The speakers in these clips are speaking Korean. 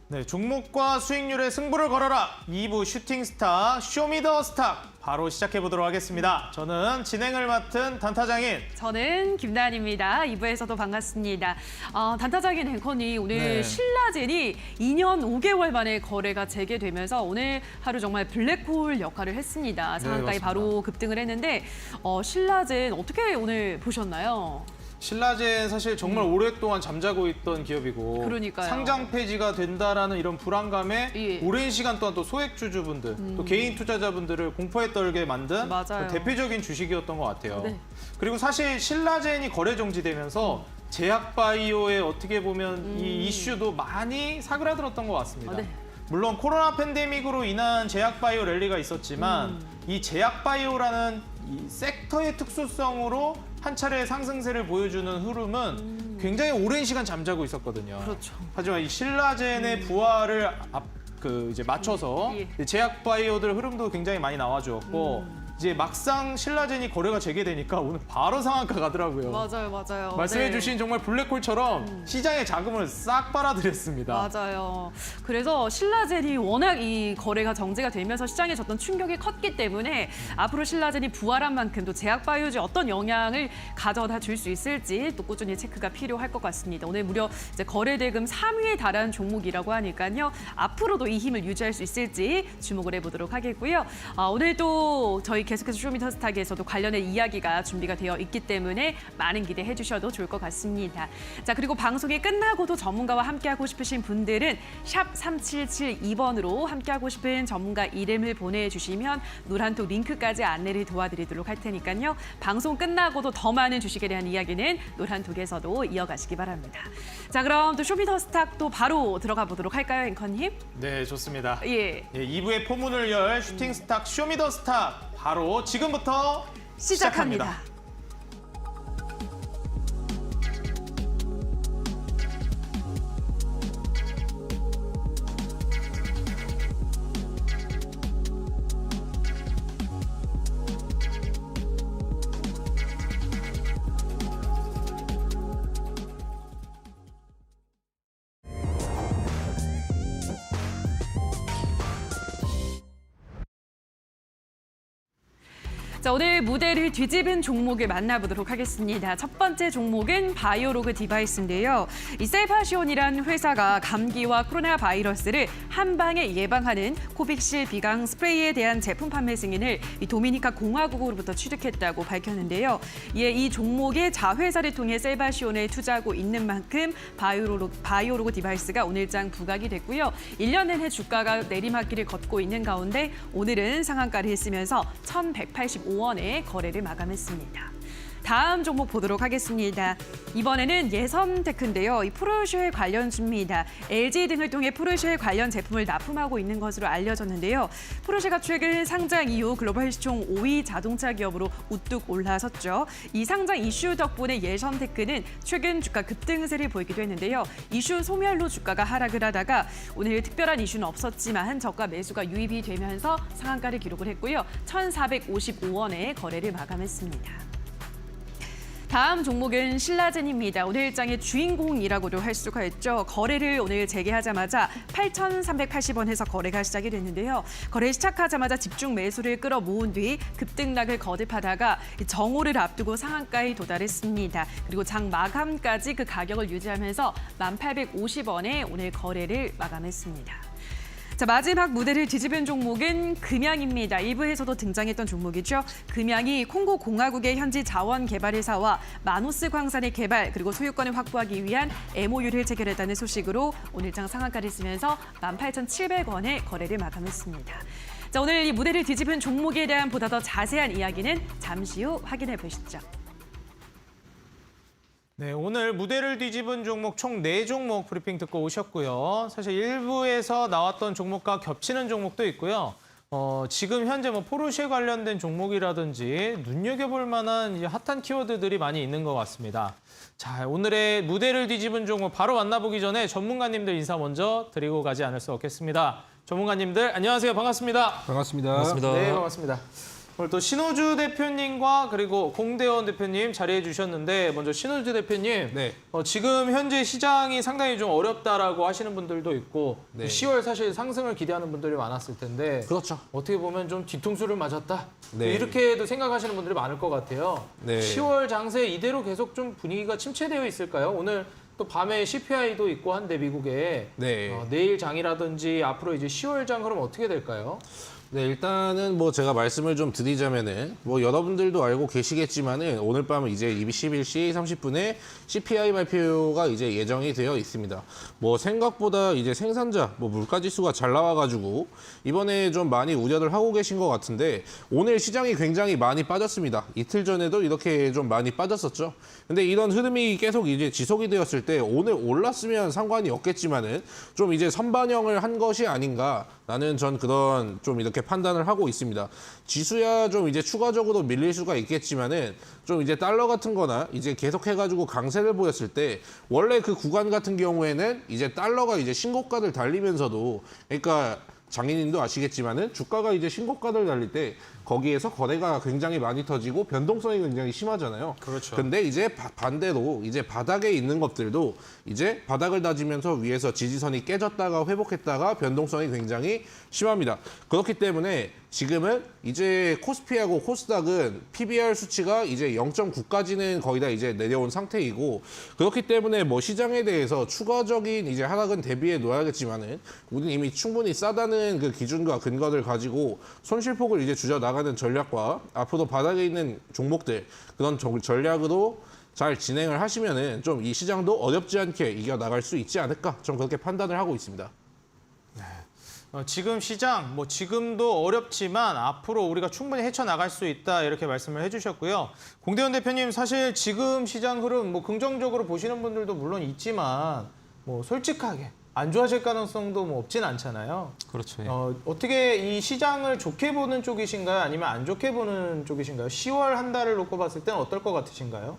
네, 종목과 수익률의 승부를 걸어라. 2부 슈팅스타 쇼미더스타 바로 시작해보도록 하겠습니다. 저는 진행을 맡은 단타장인 저는 김나연입니다. 2부에서도 반갑습니다. 단타장인 앵커님, 오늘 신라젠이 2년 5개월 만에 거래가 재개되면서 오늘 하루 정말 블랙홀 역할을 했습니다. 상한가에 바로 급등을 했는데 신라젠 어떻게 오늘 보셨나요? 신라젠 사실 정말 오랫동안 잠자고 있던 기업이고 그러니까요. 상장 폐지가 된다라는 이런 불안감에 예. 오랜 시간 동안 또 소액주주분들 또 개인 투자자분들을 공포에 떨게 만든 맞아요. 대표적인 주식이었던 것 같아요. 네. 그리고 사실 신라젠이 거래 정지되면서 제약바이오의 어떻게 보면 이 이슈도 많이 사그라들었던 것 같습니다. 네. 물론 코로나 팬데믹으로 인한 제약바이오 랠리가 있었지만 이 제약바이오라는 이 섹터의 특수성으로 한 차례 상승세를 보여주는 흐름은 굉장히 오랜 시간 잠자고 있었거든요. 그렇죠. 하지만 이 신라젠의 부활을 이제 맞춰서 예. 제약바이오들 흐름도 굉장히 많이 나와주었고 이제 막상 신라젠이 거래가 재개되니까 오늘 바로 상한가 가더라고요. 맞아요. 말씀해주신 정말 블랙홀처럼 시장의 자금을 싹 빨아들였습니다. 맞아요. 그래서 신라젠이 워낙 이 거래가 정지가 되면서 시장에 졌던 충격이 컸기 때문에 앞으로 신라젠이 부활한 만큼 또 제약바이오주에 어떤 영향을 가져다 줄 수 있을지 또 꾸준히 체크가 필요할 것 같습니다. 오늘 무려 이제 거래대금 3위에 달한 종목이라고 하니까요. 앞으로도 이 힘을 유지할 수 있을지 주목을 해보도록 하겠고요. 오늘 또 저희 계속해서 쇼미더스탁에서도 관련된 이야기가 준비가 되어 있기 때문에 많은 기대해 주셔도 좋을 것 같습니다. 자, 그리고 방송이 끝나고도 전문가와 함께하고 싶으신 분들은 샵 3772번으로 함께하고 싶은 전문가 이름을 보내주시면 노란톡 링크까지 안내를 도와드리도록 할 테니까요. 방송 끝나고도 더 많은 주식에 대한 이야기는 노란톡에서도 이어가시기 바랍니다. 자, 그럼 또 쇼미더스탁 또 바로 들어가 보도록 할까요, 앵커님? 네, 좋습니다. 예. 2부의 포문을 열 슈팅스탁 쇼미더스탁 바로 지금부터 시작합니다. 자, 오늘 무대를 뒤집은 종목을 만나보도록 하겠습니다. 첫 번째 종목은 바이오로그 디바이스인데요. 이 셀파시온이란 회사가 감기와 코로나 바이러스를 한 방에 예방하는 코빅실 비강 스프레이에 대한 제품 판매 승인을 이 도미니카 공화국으로부터 취득했다고 밝혔는데요. 이에 이 종목의 자회사를 통해 셀파시온에 투자하고 있는 만큼 바이오로그 디바이스가 오늘장 부각이 됐고요. 1년 내내 주가가 내리막길을 걷고 있는 가운데 오늘은 상한가를 했으면서 1,185원에 거래를 마감했습니다. 다음 종목 보도록 하겠습니다. 이번에는 예선테크인데요. 이 포르쉐 관련주입니다. LG 등을 통해 포르쉐 관련 제품을 납품하고 있는 것으로 알려졌는데요. 포르쉐가 최근 상장 이후 글로벌 시총 5위 자동차 기업으로 우뚝 올라섰죠. 이 상장 이슈 덕분에 예선테크는 최근 주가 급등세를 보이기도 했는데요. 이슈 소멸로 주가가 하락을 하다가 오늘 특별한 이슈는 없었지만 저가 매수가 유입이 되면서 상한가를 기록을 했고요. 1,455원에 거래를 마감했습니다. 다음 종목은 신라젠입니다. 오늘 일장의 주인공이라고도 할 수가 있죠. 거래를 오늘 재개하자마자 8,380원에서 거래가 시작이 됐는데요. 거래 시작하자마자 집중 매수를 끌어모은 뒤 급등락을 거듭하다가 정오를 앞두고 상한가에 도달했습니다. 그리고 장 마감까지 그 가격을 유지하면서 1,850원에 오늘 거래를 마감했습니다. 자, 마지막 무대를 뒤집은 종목은 금양입니다. 1부에서도 등장했던 종목이죠. 금양이 콩고 공화국의 현지 자원 개발 회사와 마노스 광산의 개발 그리고 소유권을 확보하기 위한 MOU를 체결했다는 소식으로 오늘장 상한가를 쓰면서 18,700원에 거래를 마감했습니다. 자, 오늘 이 무대를 뒤집은 종목에 대한 보다 더 자세한 이야기는 잠시 후 확인해 보시죠. 네, 오늘 무대를 뒤집은 종목 총 4종목 브리핑 듣고 오셨고요. 사실 일부에서 나왔던 종목과 겹치는 종목도 있고요. 지금 현재 포르쉐 관련된 종목이라든지 눈여겨볼 만한 핫한 키워드들이 많이 있는 것 같습니다. 자, 오늘의 무대를 뒤집은 종목 바로 만나보기 전에 전문가님들 인사 먼저 드리고 가지 않을 수 없겠습니다. 전문가님들 안녕하세요. 반갑습니다. 반갑습니다. 반갑습니다. 네, 반갑습니다. 오늘 또 신호주 대표님과 그리고 공대원 대표님 자리해 주셨는데 먼저 신호주 대표님 네. 지금 현재 시장이 상당히 좀 어렵다라고 하시는 분들도 있고 네. 10월 사실 상승을 기대하는 분들이 많았을 텐데 그렇죠. 어떻게 보면 좀 뒤통수를 맞았다 네. 이렇게도 생각하시는 분들이 많을 것 같아요. 네. 10월 장세 이대로 계속 좀 분위기가 침체되어 있을까요? 오늘 또 밤에 CPI도 있고 한데 미국에 네. 내일 장이라든지 앞으로 이제 10월 장 그럼 어떻게 될까요? 네, 일단은 뭐 제가 말씀을 좀 드리자면은 뭐 여러분들도 알고 계시겠지만은 오늘 밤은 이제 21시 30분에 CPI 발표가 이제 예정이 되어 있습니다. 뭐 생각보다 이제 생산자 뭐 물가 지수가 잘 나와가지고 이번에 좀 많이 우려를 하고 계신 것 같은데 오늘 시장이 굉장히 많이 빠졌습니다. 이틀 전에도 이렇게 좀 많이 빠졌었죠. 근데 이런 흐름이 계속 이제 지속이 되었을 때 오늘 올랐으면 상관이 없겠지만은 좀 이제 선반영을 한 것이 아닌가. 나는 전 그런 좀 이렇게 판단을 하고 있습니다. 지수야 좀 이제 추가적으로 밀릴 수가 있겠지만은 좀 이제 달러 같은 거나 이제 계속 해가지고 강세를 보였을 때 원래 그 구간 같은 경우에는 이제 달러가 이제 신고가를 달리면서도 그러니까 장인님도 아시겠지만은 주가가 이제 신고가를 달릴 때 거기에서 거래가 굉장히 많이 터지고 변동성이 굉장히 심하잖아요. 그렇죠. 근데 이제 반대로 이제 바닥에 있는 것들도 이제 바닥을 다지면서 위에서 지지선이 깨졌다가 회복했다가 변동성이 굉장히 심합니다. 그렇기 때문에 지금은 이제 코스피하고 코스닥은 PBR 수치가 이제 0.9까지는 거의 다 이제 내려온 상태이고 그렇기 때문에 뭐 시장에 대해서 추가적인 이제 하락은 대비해 놓아야겠지만은 우리는 이미 충분히 싸다는 그 기준과 근거를 가지고 손실폭을 이제 줄여 나가는 전략과 앞으로 바닥에 있는 종목들 그런 전략으로 잘 진행을 하시면은 좀 이 시장도 어렵지 않게 이겨 나갈 수 있지 않을까 좀 그렇게 판단을 하고 있습니다. 지금 시장, 뭐 지금도 어렵지만 앞으로 우리가 충분히 헤쳐나갈 수 있다 이렇게 말씀을 해주셨고요. 공대원 대표님 사실 지금 시장 흐름 뭐 긍정적으로 보시는 분들도 물론 있지만 뭐 솔직하게 안 좋아질 가능성도 뭐 없진 않잖아요. 그렇죠. 예. 어떻게 이 시장을 좋게 보는 쪽이신가요? 아니면 안 좋게 보는 쪽이신가요? 10월 한 달을 놓고 봤을 때는 어떨 것 같으신가요?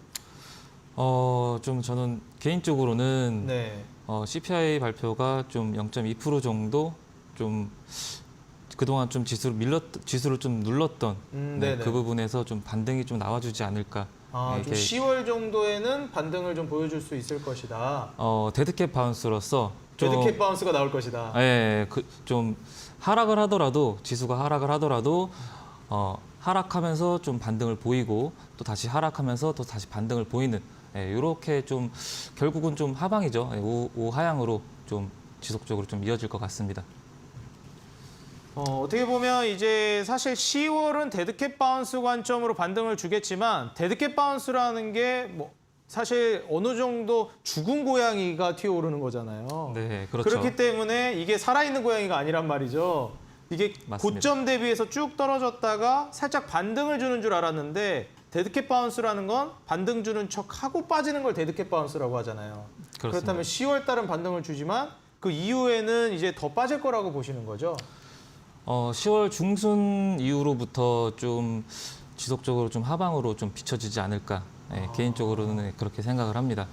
좀 저는 개인적으로는 네. CPI 발표가 좀 0.2% 정도 좀 그동안 좀 지수를 좀 눌렀던 네네. 그 부분에서 좀 반등이 좀 나와주지 않을까. 좀 이렇게 10월 정도에는 반등을 좀 보여줄 수 있을 것이다. 데드캣 바운스로서 좀 데드캣 바운스가 나올 것이다. 좀 하락을 하더라도 지수가 하락을 하더라도 하락하면서 좀 반등을 보이고 또 다시 하락하면서 또 다시 반등을 보이는 이렇게 좀 결국은 좀 하방이죠. 우하향으로 좀 지속적으로 좀 이어질 것 같습니다. 어떻게 보면 이제 사실 10월은 데드캣 바운스 관점으로 반등을 주겠지만 데드캣 바운스라는 게 뭐 사실 어느 정도 죽은 고양이가 튀어오르는 거잖아요. 네, 그렇죠. 그렇기 때문에 이게 살아있는 고양이가 아니란 말이죠. 이게 맞습니다. 고점 대비해서 쭉 떨어졌다가 살짝 반등을 주는 줄 알았는데 데드캣 바운스라는 건 반등 주는 척 하고 빠지는 걸 데드캣 바운스라고 하잖아요. 그렇습니다. 그렇다면 10월 달은 반등을 주지만 그 이후에는 이제 더 빠질 거라고 보시는 거죠. 10월 중순 이후로부터 좀 지속적으로 좀 하방으로 좀 비춰지지 않을까. 개인적으로는 그렇게 생각을 합니다.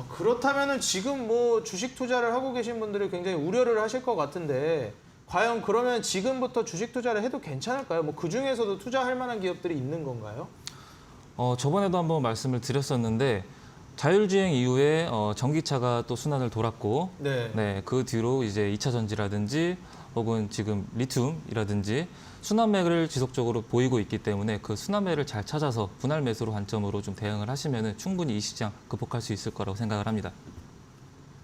그렇다면은 지금 뭐 주식 투자를 하고 계신 분들이 굉장히 우려를 하실 것 같은데 과연 그러면 지금부터 주식 투자를 해도 괜찮을까요? 뭐 그 중에서도 투자할 만한 기업들이 있는 건가요? 저번에도 한번 말씀을 드렸었는데 자율주행 이후에 전기차가 또 순환을 돌았고 네. 그 뒤로 이제 2차 전지라든지 혹은 지금 리튬이라든지 순환매를 지속적으로 보이고 있기 때문에 그 순환매를 잘 찾아서 분할 매수로 관점으로 좀 대응을 하시면 충분히 이 시장 극복할 수 있을 거라고 생각을 합니다.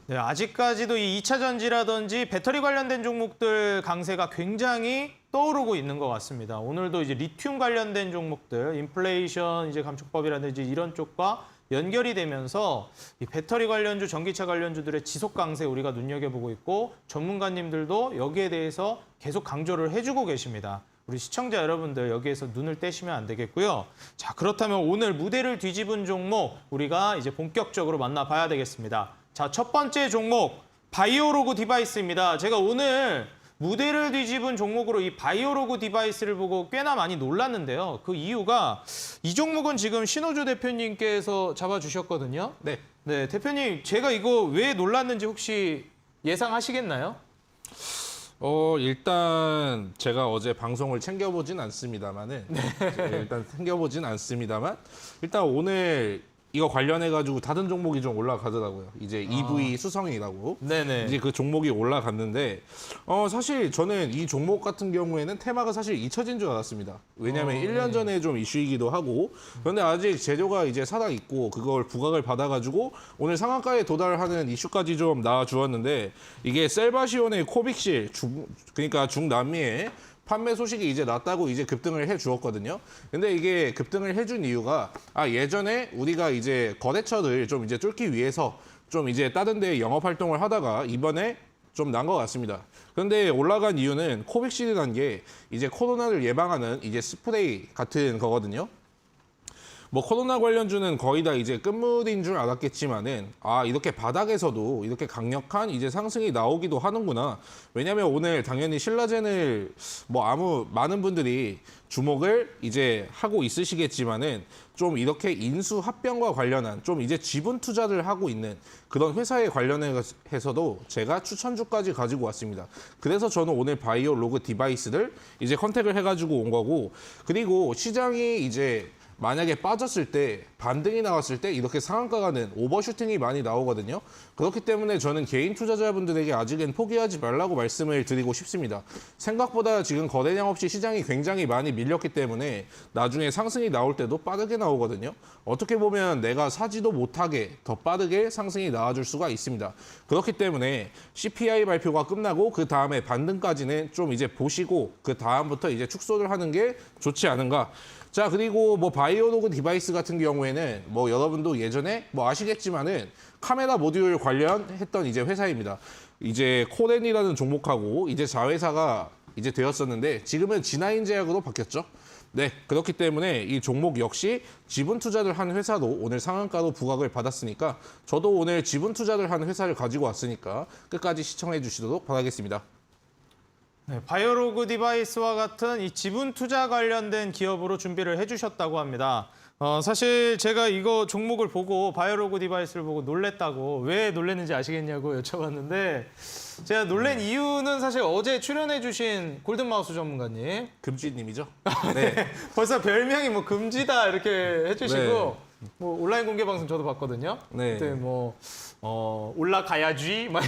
네, 아직까지도 이 2차 전지라든지 배터리 관련된 종목들 강세가 굉장히 떠오르고 있는 것 같습니다. 오늘도 이제 리튬 관련된 종목들, 인플레이션 이제 감축법이라든지 이런 쪽과 연결이 되면서 이 배터리 관련주, 전기차 관련주들의 지속 강세 우리가 눈여겨보고 있고 전문가님들도 여기에 대해서 계속 강조를 해주고 계십니다. 우리 시청자 여러분들 여기에서 눈을 떼시면 안 되겠고요. 자, 그렇다면 오늘 무대를 뒤집은 종목 우리가 이제 본격적으로 만나봐야 되겠습니다. 자, 첫 번째 종목 바이오로그 디바이스입니다. 제가 오늘 무대를 뒤집은 종목으로 이 바이오로그 디바이스를 보고 꽤나 많이 놀랐는데요. 그 이유가 이 종목은 지금 신호주 대표님께서 잡아주셨거든요. 네. 네, 대표님 제가 이거 왜 놀랐는지 혹시 예상하시겠나요? 일단 제가 어제 방송을 챙겨보진 않습니다만은 일단 챙겨보진 않습니다만 일단 오늘 이거 관련해가지고 다른 종목이 좀 올라가더라고요. 이제 EV 수성이라고. 네네. 이제 그 종목이 올라갔는데 사실 저는 이 종목 같은 경우에는 테마가 사실 잊혀진 줄 알았습니다. 왜냐하면 1년 전에 좀 이슈이기도 하고 그런데 아직 재료가 이제 살아있고 그걸 부각을 받아가지고 오늘 상한가에 도달하는 이슈까지 좀 나와주었는데 이게 셀바시온의 코빅실 그러니까 중남미의 판매 소식이 이제 났다고 이제 급등을 해 주었거든요. 근데 이게 급등을 해준 이유가 예전에 우리가 이제 거래처를 좀 이제 뚫기 위해서 좀 이제 다른 데 영업 활동을 하다가 이번에 좀 난 것 같습니다. 그런데 올라간 이유는 코빅실이라는 게 이제 코로나를 예방하는 이제 스프레이 같은 거거든요. 뭐 코로나 관련주는 거의 다 이제 끝물인 줄 알았겠지만은 이렇게 바닥에서도 이렇게 강력한 이제 상승이 나오기도 하는구나. 왜냐면 오늘 당연히 신라젠을 뭐 많은 분들이 주목을 이제 하고 있으시겠지만은 좀 이렇게 인수 합병과 관련한 좀 이제 지분 투자를 하고 있는 그런 회사에 관련해서도 제가 추천주까지 가지고 왔습니다. 그래서 저는 오늘 바이오 로그 디바이스를 이제 컨택을 해가지고 온 거고 그리고 시장이 이제 만약에 빠졌을 때 반등이 나왔을 때 이렇게 상한가 가는 오버슈팅이 많이 나오거든요. 그렇기 때문에 저는 개인 투자자분들에게 아직은 포기하지 말라고 말씀을 드리고 싶습니다. 생각보다 지금 거래량 없이 시장이 굉장히 많이 밀렸기 때문에 나중에 상승이 나올 때도 빠르게 나오거든요. 어떻게 보면 내가 사지도 못하게 더 빠르게 상승이 나와줄 수가 있습니다. 그렇기 때문에 CPI 발표가 끝나고 그 다음에 반등까지는 좀 이제 보시고 그 다음부터 이제 축소를 하는 게 좋지 않은가. 자, 그리고 뭐 바이오로그 디바이스 같은 경우에는 뭐 여러분도 예전에 뭐 아시겠지만은 카메라 모듈 관련했던 이제 회사입니다. 이제 코렌이라는 종목하고 이제 자회사가 이제 되었었는데 지금은 G9 제약으로 바뀌었죠. 네, 그렇기 때문에 이 종목 역시 지분 투자를 한 회사도 오늘 상한가로 부각을 받았으니까 저도 오늘 지분 투자를 한 회사를 가지고 왔으니까 끝까지 시청해 주시도록 바라겠습니다. 네, 바이오로그 디바이스와 같은 이 지분 투자 관련된 기업으로 준비를 해주셨다고 합니다. 사실 제가 이거 종목을 보고 바이오로그 디바이스를 보고 놀랬다고 왜 놀랬는지 아시겠냐고 여쭤봤는데 제가 놀란 이유는 사실 어제 출연해주신 골든마우스 전문가님 금지님이죠? 네. 벌써 별명이 뭐 금지다 이렇게 해주시고 네. 뭐 온라인 공개 방송 저도 봤거든요. 네. 그때 뭐 올라가야지 막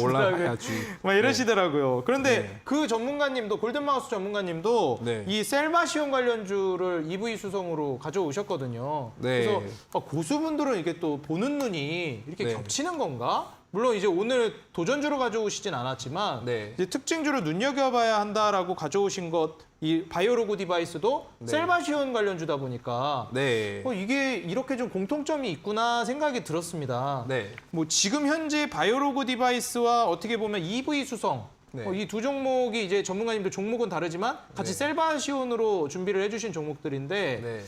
올라가야지. 막 이러시더라고요. 그런데 네. 그 전문가님도 골든마우스 전문가님도 네. 이 셀바시온 관련주를 EV 수성으로 가져오셨거든요. 네. 그래서 고수분들은 이게 또 보는 눈이 이렇게 네. 겹치는 건가? 물론 이제 오늘 도전주로 가져오시진 않았지만 네. 이제 특징주를 눈여겨봐야 한다라고 가져오신 것, 이 바이오로그 디바이스도 네. 셀바시온 관련주다 보니까 네. 이게 이렇게 좀 공통점이 있구나 생각이 들었습니다. 네. 뭐 지금 현재 바이오로그 디바이스와 어떻게 보면 EV 수성 네. 이 두 종목이 이제 전문가님들 종목은 다르지만 같이 네. 셀바시온으로 준비를 해주신 종목들인데 네.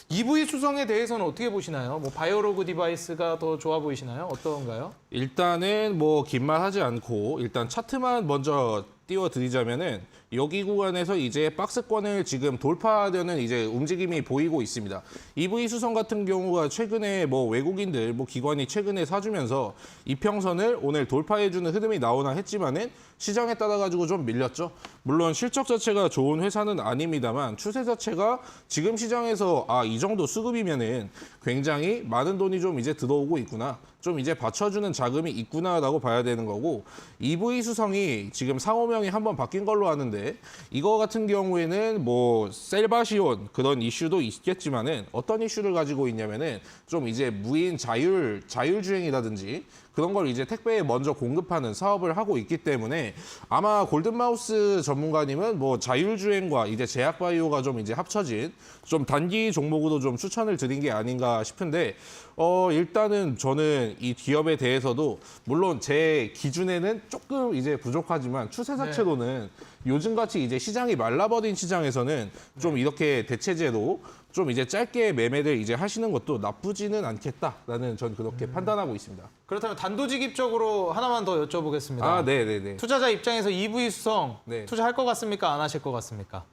EV 수성에 대해서는 어떻게 보시나요? 뭐 바이오로그 디바이스가 더 좋아 보이시나요? 어떤가요? 일단은 뭐 긴 말 하지 않고 일단 차트만 먼저 띄워드리자면은 여기 구간에서 이제 박스권을 지금 돌파하려는 이제 움직임이 보이고 있습니다. EV 수성 같은 경우가 최근에 뭐 외국인들 뭐 기관이 최근에 사주면서 이평선을 오늘 돌파해주는 흐름이 나오나 했지만은 시장에 따라 가지고 좀 밀렸죠. 물론 실적 자체가 좋은 회사는 아닙니다만 추세 자체가 지금 시장에서 이 정도 수급이면은 굉장히 많은 돈이 좀 이제 들어오고 있구나. 좀 이제 받쳐주는 자금이 있구나라고 봐야 되는 거고 EV 수성이 지금 상호명이 한번 바뀐 걸로 아는데 이거 같은 경우에는 뭐 셀바시온 그런 이슈도 있겠지만은 어떤 이슈를 가지고 있냐면은 좀 이제 무인 자율주행이라든지 그런 걸 이제 택배에 먼저 공급하는 사업을 하고 있기 때문에 아마 골든마우스 전문가님은 뭐 자율주행과 이제 제약바이오가 좀 이제 합쳐진 좀 단기 종목으로 좀 추천을 드린 게 아닌가 싶은데 일단은 저는 이 기업에 대해서도 물론 제 기준에는 조금 이제 부족하지만 추세 자체로는 요즘같이 이제 시장이 말라버린 시장에서는 좀 이렇게 대체제로 좀 이제 짧게 매매를 이제 하시는 것도 나쁘지는 않겠다라는 전 그렇게 판단하고 있습니다. 그렇다면 단도직입적으로 하나만 더 여쭤보겠습니다. 네네네. 투자자 입장에서 EV 수성 네. 투자할 것 같습니까? 안 하실 것 같습니까?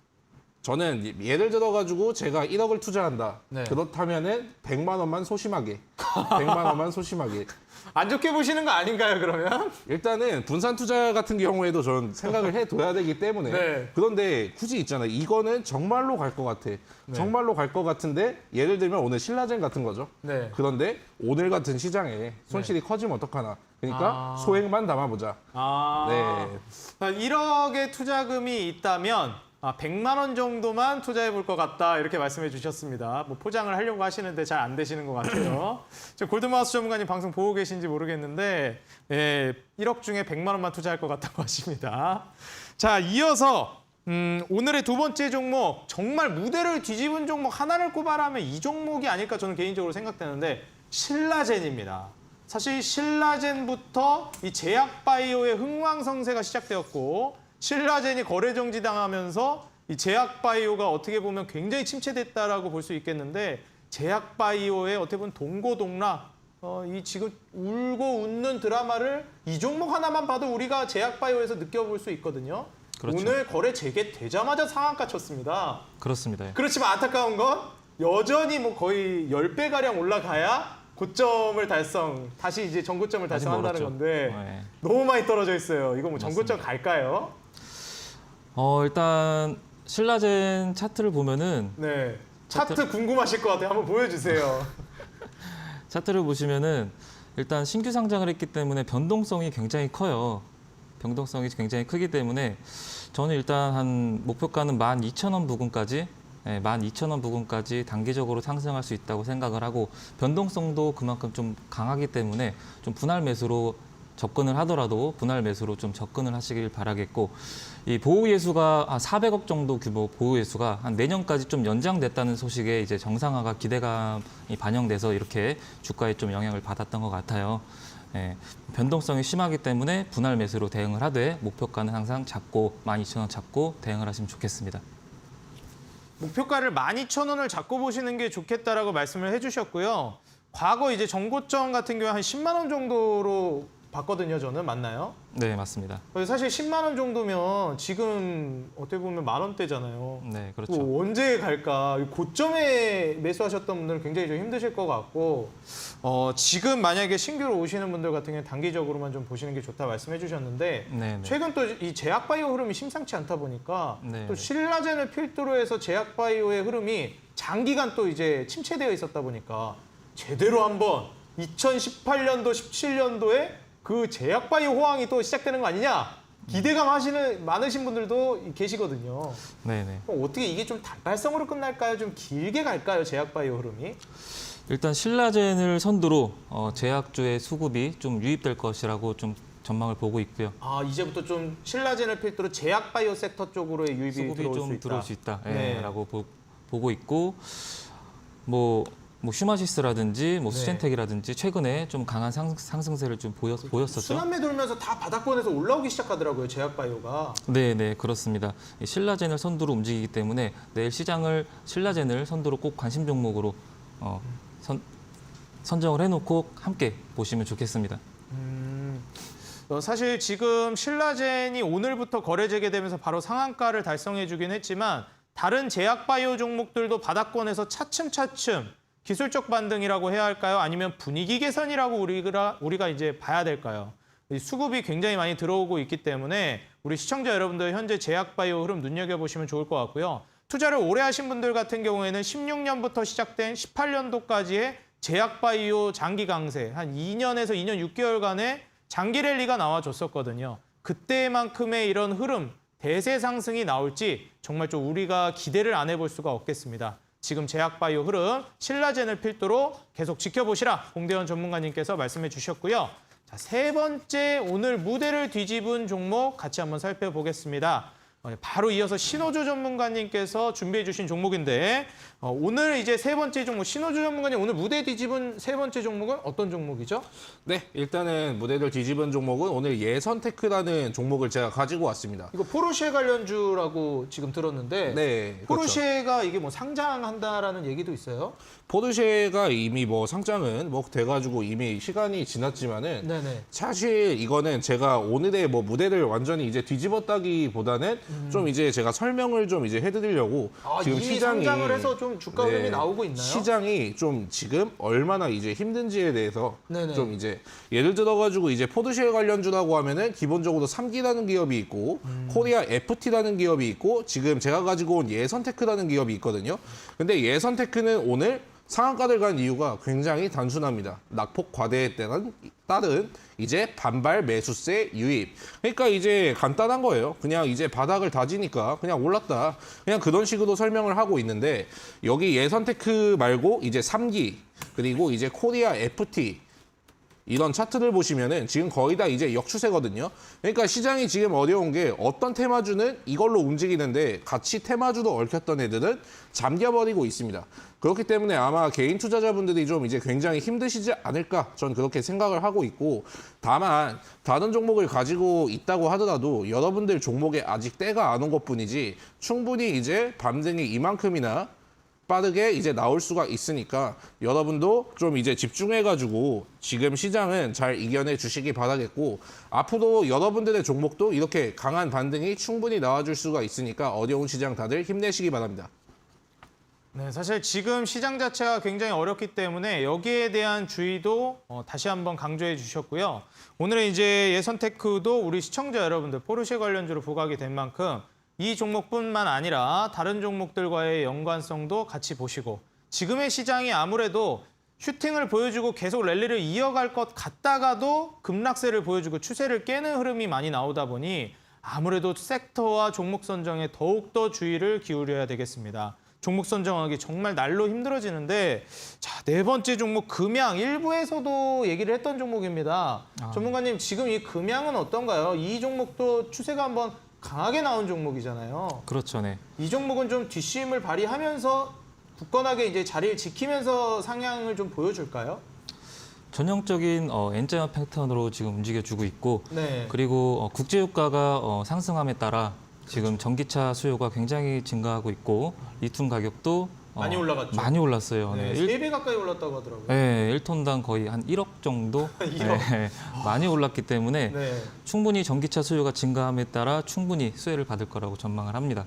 저는 예를 들어가지고 제가 1억을 투자한다. 네. 그렇다면은 100만 원만 소심하게. 100만 원만 소심하게. 안 좋게 보시는 거 아닌가요, 그러면? 일단은 분산 투자 같은 경우에도 저는 생각을 해둬야 되기 때문에. 네. 그런데 굳이 있잖아요. 이거는 정말로 갈 것 같아. 정말로 갈 것 같은데 예를 들면 오늘 신라젠 같은 거죠. 네. 그런데 오늘 같은 시장에 손실이 커지면 어떡하나. 그러니까 소액만 담아보자. 네. 1억의 투자금이 있다면 100만 원 정도만 투자해 볼 것 같다 이렇게 말씀해 주셨습니다. 뭐 포장을 하려고 하시는데 잘 안 되시는 것 같아요. 골드마우스 전문가님 방송 보고 계신지 모르겠는데 1억 중에 100만 원만 투자할 것 같다고 하십니다. 자, 이어서 오늘의 두 번째 종목, 정말 무대를 뒤집은 종목 하나를 꼽아라면 이 종목이 아닐까 저는 개인적으로 생각되는데 신라젠입니다. 사실 신라젠부터 이 제약바이오의 흥왕성쇠가 시작되었고 신라젠이 거래 정지당하면서 이 제약바이오가 어떻게 보면 굉장히 침체됐다라고 볼 수 있겠는데 제약바이오의 어떻게 보면 동고동락 이 지금 울고 웃는 드라마를 이 종목 하나만 봐도 우리가 제약바이오에서 느껴볼 수 있거든요. 그렇죠. 오늘 거래 재개되자마자 상한가 쳤습니다. 그렇습니다. 예. 그렇지만 안타까운 건 여전히 뭐 거의 10배가량 올라가야 고점을 다시 이제 전고점을 아직 달성한다는 멀었죠. 건데 네. 너무 많이 떨어져 있어요. 이거 뭐 전고점 갈까요? 일단 신라젠 차트를 보면은 네. 차트 궁금하실 것 같아요. 한번 보여주세요. 차트를 보시면은 일단 신규 상장을 했기 때문에 변동성이 굉장히 커요. 변동성이 굉장히 크기 때문에 저는 일단 한 목표가는 12,000원 부근까지 12,000원 부근까지 단기적으로 상승할 수 있다고 생각을 하고 변동성도 그만큼 좀 강하기 때문에 좀 분할 매수로 접근을 하더라도 분할 매수로 좀 접근을 하시길 바라겠고 이 보유 예수가 한 400억 정도 규모 보유 예수가 한 내년까지 좀 연장됐다는 소식에 이제 정상화가 기대감이 반영돼서 이렇게 주가에 좀 영향을 받았던 것 같아요. 변동성이 심하기 때문에 분할 매수로 대응을 하되 목표가는 항상 잡고 12,000원 잡고 대응을 하시면 좋겠습니다. 목표가를 12,000원을 잡고 보시는 게 좋겠다라고 말씀을 해주셨고요. 과거 이제 전고점 같은 경우에 한 10만 원 정도로 봤거든요. 저는 맞나요? 네, 맞습니다. 사실 10만 원 정도면 지금 어떻게 보면 10,000원대잖아요. 네, 그렇죠. 뭐 언제 갈까? 고점에 매수하셨던 분들은 굉장히 좀 힘드실 것 같고 지금 만약에 신규로 오시는 분들 같은 경우는 단기적으로만 좀 보시는 게 좋다 말씀해 주셨는데 네. 최근 또 이 제약바이오 흐름이 심상치 않다 보니까 네. 또 신라젠을 필두로 해서 제약바이오의 흐름이 장기간 또 이제 침체되어 있었다 보니까 제대로 한번 2018년도, 17년도에 그 제약바이오 호황이 또 시작되는 거 아니냐? 기대감 많으신 분들도 계시거든요. 네네. 그럼 어떻게 이게 좀 단발성으로 끝날까요? 좀 길게 갈까요? 제약바이오 흐름이? 일단 신라젠을 선두로 제약주의 수급이 좀 유입될 것이라고 좀 전망을 보고 있고요. 이제부터 좀 신라젠을 필두로 제약바이오 sek터 쪽으로의 유입이 수급이 들어올 수 좀 있다. 들어올 수 있다. 네. 라고 보고 있고 뭐 슈마시스라든지 뭐 네. 수젠텍이라든지 최근에 좀 강한 상승세를 좀 보였었죠. 순환매 돌면서 다 바닥권에서 올라오기 시작하더라고요. 제약바이오가. 네, 그렇습니다. 이 신라젠을 선두로 움직이기 때문에 내일 시장을 신라젠을 선두로 꼭 관심 종목으로 선정을 해놓고 함께 보시면 좋겠습니다. 사실 지금 신라젠이 오늘부터 거래 재개되면서 바로 상한가를 달성해주긴 했지만 다른 제약바이오 종목들도 바닥권에서 차츰차츰 기술적 반등이라고 해야 할까요? 아니면 분위기 개선이라고 우리가 이제 봐야 될까요? 이 수급이 굉장히 많이 들어오고 있기 때문에 우리 시청자 여러분들 현재 제약바이오 흐름 눈여겨보시면 좋을 것 같고요. 투자를 오래 하신 분들 같은 경우에는 16년부터 시작된 18년도까지의 제약바이오 장기 강세 한 2년에서 2년 6개월간의 장기 랠리가 나와줬었거든요. 그때만큼의 이런 흐름, 대세 상승이 나올지 정말 좀 우리가 기대를 안 해볼 수가 없겠습니다. 지금 제약바이오 흐름, 신라젠을 필두로 계속 지켜보시라 공대원 전문가님께서 말씀해 주셨고요. 자, 세 번째 오늘 무대를 뒤집은 종목 같이 한번 살펴보겠습니다. 바로 이어서 신호주 전문가님께서 준비해 주신 종목인데 오늘 이제 세 번째 종목 신호주 전문가님 오늘 무대 뒤집은 세 번째 종목은 어떤 종목이죠? 네, 일단은 무대를 뒤집은 종목은 오늘 예선테크라는 종목을 제가 가지고 왔습니다. 이거 포르쉐 관련주라고 지금 들었는데 네, 그렇죠. 포르쉐가 이게 뭐 상장한다라는 얘기도 있어요? 포르쉐가 이미 뭐 상장은 뭐 돼가지고 이미 시간이 지났지만은 네네. 사실 이거는 제가 오늘의 뭐 무대를 완전히 이제 뒤집었다기보다는 좀 이제 제가 설명을 좀 이제 해드리려고 지금 이미 상장을 해서 좀 주가 흐름이 나오고 있나요? 시장이 좀 지금 얼마나 이제 힘든지에 대해서 네네. 좀 이제 예를 들어가지고 이제 포르쉐 관련주라고 하면은 기본적으로 3기라는 기업이 있고 코리아 FT라는 기업이 있고 지금 제가 가지고 온 예선테크라는 기업이 있거든요. 근데 예선테크는 오늘 상한가를 간 이유가 굉장히 단순합니다. 낙폭 과대에 따른 이제 반발 매수세 유입. 그러니까 이제 간단한 거예요. 그냥 이제 바닥을 다지니까 그냥 올랐다. 그냥 그런 식으로 설명을 하고 있는데 여기 예선테크 말고 이제 3기 그리고 이제 코리아 FT 이런 차트를 보시면은 지금 거의 다 이제 역추세거든요. 그러니까 시장이 지금 어려운 게 어떤 테마주는 이걸로 움직이는데 같이 테마주도 얽혔던 애들은 잠겨버리고 있습니다. 그렇기 때문에 아마 개인 투자자분들이 좀 이제 굉장히 힘드시지 않을까 전 그렇게 생각을 하고 있고 다만 다른 종목을 가지고 있다고 하더라도 여러분들 종목에 아직 때가 안 온 것뿐이지 충분히 이제 반등이 이만큼이나 빠르게 이제 나올 수가 있으니까 여러분도 좀 이제 집중해가지고 지금 시장은 잘 이겨내 주시기 바라겠고 앞으로 여러분들의 종목도 이렇게 강한 반등이 충분히 나와줄 수가 있으니까 어려운 시장 다들 힘내시기 바랍니다. 네, 사실 지금 시장 자체가 굉장히 어렵기 때문에 여기에 대한 주의도 다시 한번 강조해 주셨고요. 오늘은 이제 예선테크도 우리 시청자 여러분들 포르쉐 관련주로 부각이 된 만큼 이 종목뿐만 아니라 다른 종목들과의 연관성도 같이 보시고 지금의 시장이 아무래도 슈팅을 보여주고 계속 랠리를 이어갈 것 같다가도 급락세를 보여주고 추세를 깨는 흐름이 많이 나오다 보니 아무래도 섹터와 종목 선정에 더욱더 주의를 기울여야 되겠습니다. 종목 선정하기 정말 날로 힘들어지는데 자, 네 번째 종목 금양 일부에서도 얘기를 했던 종목입니다. 전문가님 지금 이 금양은 어떤가요? 이 종목도 추세가 한번 강하게 나온 종목이잖아요. 그렇죠, 네. 이 종목은 좀 뒷심을 발휘하면서 굳건하게 이제 자리를 지키면서 상향을 좀 보여줄까요? 전형적인 N자 패턴으로 지금 움직여주고 있고 네. 그리고 국제유가가 상승함에 따라 지금 전기차 수요가 굉장히 증가하고 있고 리튬 가격도 많이 올라갔죠. 많이 올랐어요. 네, 네. 3배 가까이 올랐다고 하더라고요. 네, 1톤당 거의 한 1억 정도 1억? 네, 많이 올랐기 때문에 네. 충분히 전기차 수요가 증가함에 따라 충분히 수혜를 받을 거라고 전망을 합니다.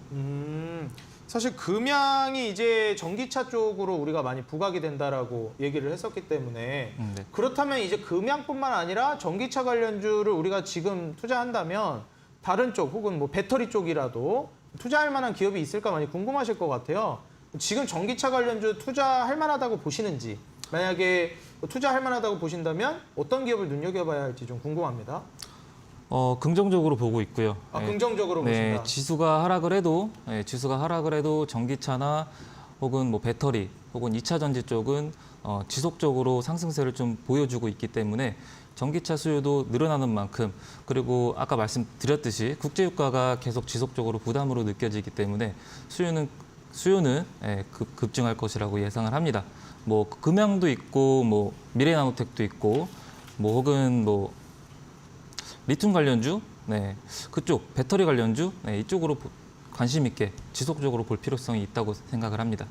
사실 금양이 이제 전기차 쪽으로 우리가 많이 부각이 된다라고 얘기를 했었기 때문에 네. 그렇다면 이제 금양뿐만 아니라 전기차 관련주를 우리가 지금 투자한다면 다른 쪽 혹은 뭐 배터리 쪽이라도 투자할 만한 기업이 있을까 많이 궁금하실 것 같아요. 지금 전기차 관련주 투자할 만하다고 보시는지 만약에 투자할 만하다고 보신다면 어떤 기업을 눈여겨봐야 할지 좀 궁금합니다. 긍정적으로 보고 있고요. 네. 긍정적으로 네, 보신다. 지수가 하락을 해도 전기차나 혹은 뭐 배터리 혹은 2차 전지 쪽은 지속적으로 상승세를 좀 보여주고 있기 때문에 전기차 수요도 늘어나는 만큼 그리고 아까 말씀드렸듯이 국제유가가 계속 지속적으로 부담으로 느껴지기 때문에 수요는 급증할 것이라고 예상을 합니다. 뭐 금양도 있고 뭐 미래나노텍도 있고 뭐 혹은 뭐 리튬 관련주, 네, 그쪽 배터리 관련주 이쪽으로 관심 있게 지속적으로 볼 필요성이 있다고 생각을 합니다.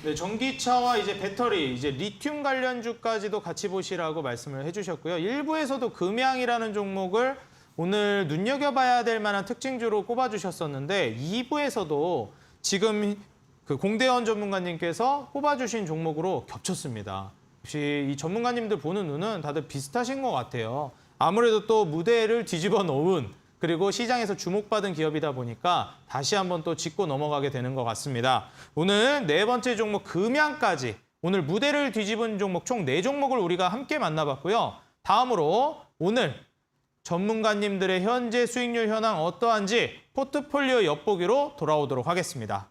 네, 전기차와 이제 배터리, 이제 리튬 관련주까지도 같이 보시라고 말씀을 해주셨고요. 일부에서도 금양이라는 종목을 오늘 눈여겨봐야 될 만한 특징주로 꼽아주셨었는데 2부에서도 지금 그 공대원 전문가님께서 꼽아주신 종목으로 겹쳤습니다. 혹시 이 전문가님들 보는 눈은 다들 비슷하신 것 같아요. 아무래도 또 무대를 뒤집어 놓은 그리고 시장에서 주목받은 기업이다 보니까 다시 한번 또 짚고 넘어가게 되는 것 같습니다. 오늘 네 번째 종목 금양까지 오늘 무대를 뒤집은 종목 총 4종목을 우리가 함께 만나봤고요. 다음으로 오늘 전문가님들의 현재 수익률 현황 어떠한지 포트폴리오 엿보기로 돌아오도록 하겠습니다.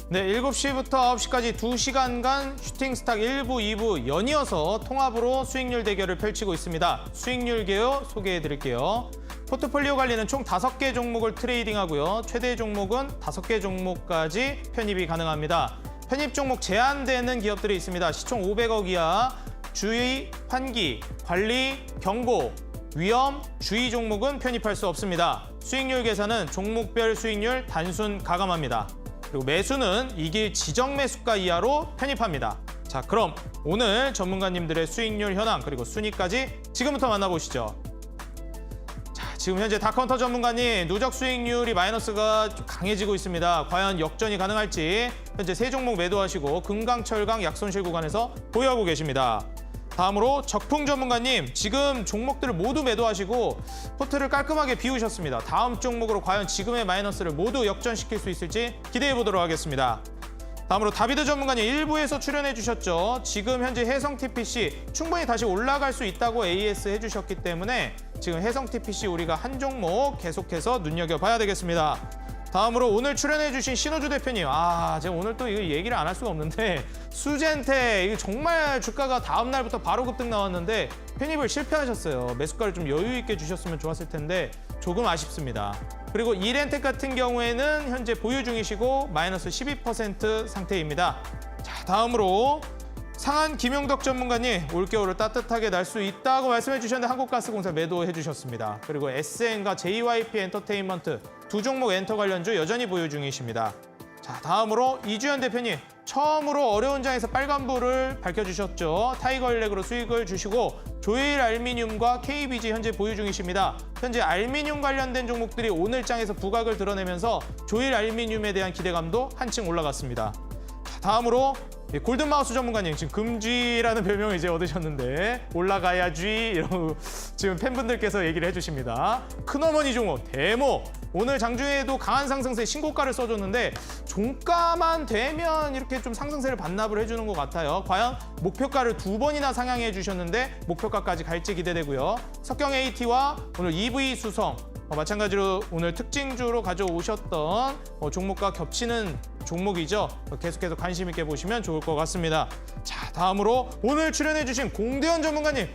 네, 7시부터 9시까지 2시간간 슈팅스탁 1부, 2부 연이어서 통합으로 수익률 대결을 펼치고 있습니다. 수익률 개요 소개해드릴게요. 포트폴리오 관리는 총 5개 종목을 트레이딩하고요. 최대 종목은 5개 종목까지 편입이 가능합니다. 편입 종목 제한되는 기업들이 있습니다. 시총 500억 이하, 주의, 환기, 관리, 경고, 위험, 주의 종목은 편입할 수 없습니다. 수익률 계산은 종목별 수익률 단순 가감합니다. 그리고 매수는 이길 지정 매수가 이하로 편입합니다. 자, 그럼 오늘 전문가님들의 수익률 현황 그리고 순위까지 지금부터 만나보시죠. 자, 지금 현재 다카운터 전문가님 누적 수익률이 마이너스가 좀 강해지고 있습니다. 과연 역전이 가능할지 현재 3종목 매도하시고 금강철강 약손실 구간에서 보유하고 계십니다. 다음으로 적풍 전문가님, 지금 종목들을 모두 매도하시고 포트를 깔끔하게 비우셨습니다. 다음 종목으로 과연 지금의 마이너스를 모두 역전시킬 수 있을지 기대해 보도록 하겠습니다. 다음으로 다비드 전문가님 1부에서 출연해 주셨죠. 지금 현재 해성TPC 충분히 다시 올라갈 수 있다고 AS 해주셨기 때문에 지금 해성TPC 우리가 한 종목 계속해서 눈여겨봐야 되겠습니다. 다음으로 오늘 출연해주신 신호주 대표님, 제가 오늘 또 이거 얘기를 안 할 수가 없는데 수젠테 이거 정말 주가가 다음 날부터 바로 급등 나왔는데 편입을 실패하셨어요. 매수가를 좀 여유 있게 주셨으면 좋았을 텐데 조금 아쉽습니다. 그리고 이렌텍 같은 경우에는 현재 보유 중이시고 마이너스 12% 상태입니다. 자, 다음으로 상한 김용덕 전문가님, 올겨울을 따뜻하게 날 수 있다고 말씀해 주셨는데 한국가스공사 매도해 주셨습니다. 그리고 SN과 JYP 엔터테인먼트 두 종목 엔터 관련주 여전히 보유 중이십니다. 자, 다음으로 이주연 대표님, 처음으로 어려운 장에서 빨간불을 밝혀주셨죠. 타이거일렉으로 수익을 주시고 조일 알미늄과 KBG 현재 보유 중이십니다. 현재 알미늄 관련된 종목들이 오늘 장에서 부각을 드러내면서 조일 알미늄에 대한 기대감도 한층 올라갔습니다. 자, 다음으로 골든마우스 전문가님, 지금 금쥐라는 별명을 이제 얻으셨는데 올라가야지 이러고 지금 팬분들께서 얘기를 해주십니다. 큰어머니 종목 대모, 오늘 장중에도 강한 상승세 신고가를 써줬는데 종가만 되면 이렇게 좀 상승세를 반납을 해주는 것 같아요. 과연 목표가를 2번이나 상향해 주셨는데 목표가까지 갈지 기대되고요. 석경 AT와 오늘 EV 수성 마찬가지로 오늘 특징주로 가져오셨던 종목과 겹치는 종목이죠. 계속해서 관심 있게 보시면 좋을 것 같습니다. 자, 다음으로 오늘 출연해주신 공대현 전문가님,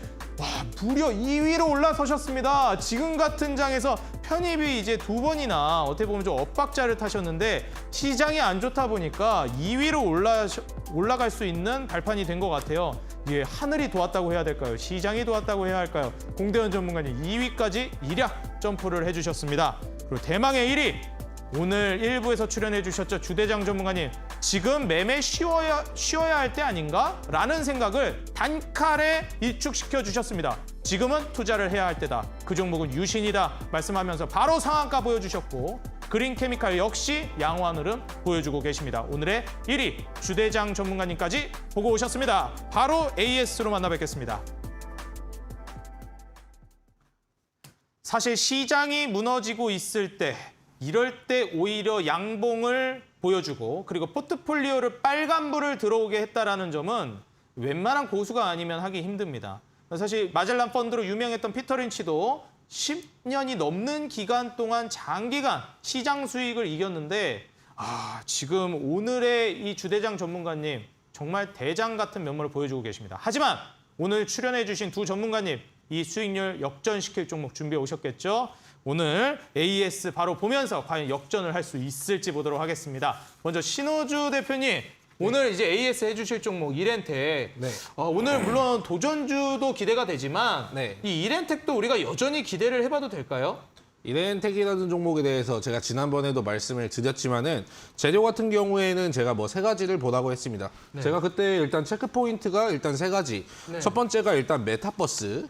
무려 2위로 올라서셨습니다. 지금 같은 장에서 편입이 이제 2번이나 어떻게 보면 좀 엇박자를 타셨는데 시장이 안 좋다 보니까 2위로 올라갈 수 있는 발판이 된 것 같아요. 이게 하늘이 도왔다고 해야 될까요? 시장이 도왔다고 해야 할까요? 공대현 전문가님 2위까지 일약 점프를 해주셨습니다. 그리고 대망의 1위, 오늘 1부에서 출연해 주셨죠. 주대장 전문가님, 지금 매매 쉬어야 할 때 아닌가? 라는 생각을 단칼에 일축시켜 주셨습니다. 지금은 투자를 해야 할 때다. 그 종목은 유신이다. 말씀하면서 바로 상한가 보여주셨고 그린케미칼 역시 양호한 흐름 보여주고 계십니다. 오늘의 1위 주대장 전문가님까지 보고 오셨습니다. 바로 AS로 만나 뵙겠습니다. 사실 시장이 무너지고 있을 때, 이럴 때 오히려 양봉을 보여주고 그리고 포트폴리오를 빨간불을 들어오게 했다라는 점은 웬만한 고수가 아니면 하기 힘듭니다. 사실 마젤란 펀드로 유명했던 피터 린치도 10년이 넘는 기간 동안 장기간 시장 수익을 이겼는데 지금 오늘의 이 주대장 전문가님 정말 대장 같은 면모를 보여주고 계십니다. 하지만 오늘 출연해 주신 두 전문가님, 이 수익률 역전시킬 종목 준비해 오셨겠죠? 오늘 AS 바로 보면서 과연 역전을 할 수 있을지 보도록 하겠습니다. 먼저 신호주 대표님, 오늘 이제 AS 해주실 종목 이렌텍. 네. 오늘 물론 도전주도 기대가 되지만 네. 이 이렌텍도 우리가 여전히 기대를 해봐도 될까요? 이렌텍이라는 종목에 대해서 제가 지난번에도 말씀을 드렸지만은 재료 같은 경우에는 제가 뭐 3가지를 보라고 했습니다. 네. 제가 그때 일단 체크 포인트가 일단 3가지. 네. 첫 번째가 일단 메타버스.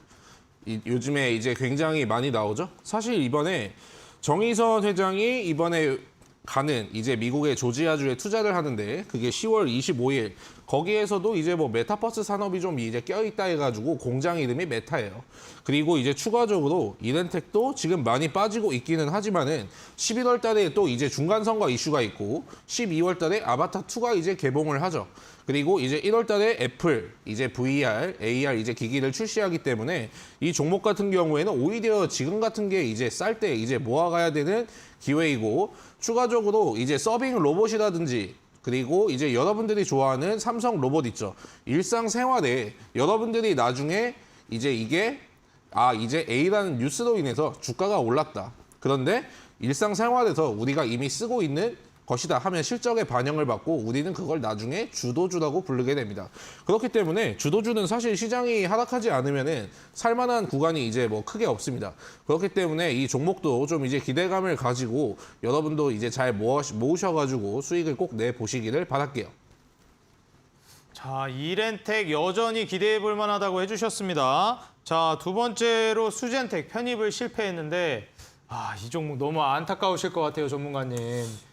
요즘에 이제 굉장히 많이 나오죠. 사실 이번에 정의선 회장이 이번에 가는 이제 미국의 조지아주에 투자를 하는데 그게 10월 25일 거기에서도 이제 뭐 메타버스 산업이 좀 이제 껴있다 해가지고 공장 이름이 메타예요. 그리고 이제 추가적으로 이렌텍도 지금 많이 빠지고 있기는 하지만은 11월 달에 또 이제 중간선거 이슈가 있고 12월 달에 아바타 2가 이제 개봉을 하죠. 그리고 이제 1월 달에 애플 이제 VR, AR 이제 기기를 출시하기 때문에 이 종목 같은 경우에는 오히려 지금 같은 게 이제 쌀 때 이제 모아가야 되는 기회이고 추가적으로 이제 서빙 로봇이라든지 그리고 이제 여러분들이 좋아하는 삼성 로봇 있죠. 일상생활에 여러분들이 나중에 이제 이게 이제 A라는 뉴스로 인해서 주가가 올랐다. 그런데 일상생활에서 우리가 이미 쓰고 있는 것이다 하면 실적에 반영을 받고 우리는 그걸 나중에 주도주라고 부르게 됩니다. 그렇기 때문에 주도주는 사실 시장이 하락하지 않으면은 살만한 구간이 이제 뭐 크게 없습니다. 그렇기 때문에 이 종목도 좀 이제 기대감을 가지고 여러분도 이제 잘 모으셔가지고 수익을 꼭 내보시기를 바랄게요. 자, 이렌텍 여전히 기대해 볼 만하다고 해주셨습니다. 자, 두 번째로 수젠텍 편입을 실패했는데 이 종목 너무 안타까우실 것 같아요, 전문가님.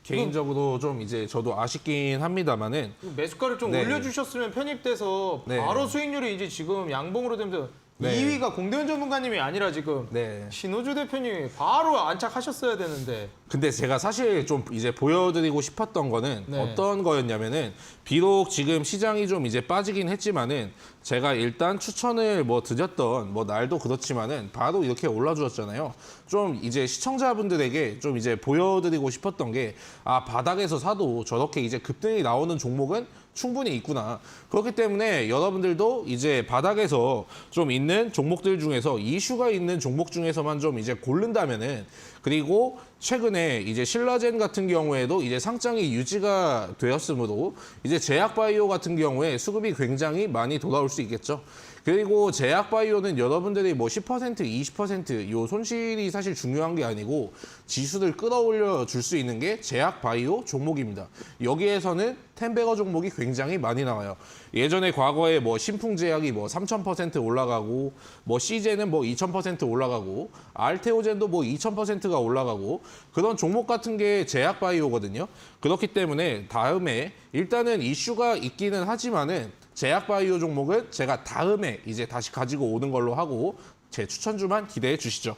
개인적으로 좀 이제 저도 아쉽긴 합니다만은 매수가를 좀 네. 올려주셨으면 편입돼서 네. 바로 수익률이 이제 지금 양봉으로 되면서 네. 2위가 공대현 전문가님이 아니라 지금 네. 신호주 대표님이 바로 안착하셨어야 되는데. 근데 제가 사실 좀 이제 보여드리고 싶었던 거는 네. 어떤 거였냐면은 비록 지금 시장이 좀 이제 빠지긴 했지만은 제가 일단 추천을 뭐 드렸던 뭐 날도 그렇지만은 바로 이렇게 올라주었잖아요. 좀 이제 시청자분들에게 좀 이제 보여드리고 싶었던 게 바닥에서 사도 저렇게 이제 급등이 나오는 종목은 충분히 있구나. 그렇기 때문에 여러분들도 이제 바닥에서 좀 있는 종목들 중에서 이슈가 있는 종목 중에서만 좀 이제 고른다면은 그리고 최근에 이제 신라젠 같은 경우에도 이제 상장이 유지가 되었으므로 이제 제약바이오 같은 경우에 수급이 굉장히 많이 돌아올 수 있겠죠. 그리고 제약바이오는 여러분들이 뭐 10%, 20%요 손실이 사실 중요한 게 아니고 지수를 끌어올려 줄 수 있는 게 제약바이오 종목입니다. 여기에서는 텐베거 종목이 굉장히 많이 나와요. 예전에 과거에 뭐 신풍제약이 뭐 3000% 올라가고 뭐 시제는 뭐 2000% 올라가고 알테오젠도 뭐 2000%가 올라가고 그런 종목 같은 게 제약바이오거든요. 그렇기 때문에 다음에 일단은 이슈가 있기는 하지만은 제약바이오 종목은 제가 다음에 이제 다시 가지고 오는 걸로 하고 제 추천주만 기대해 주시죠.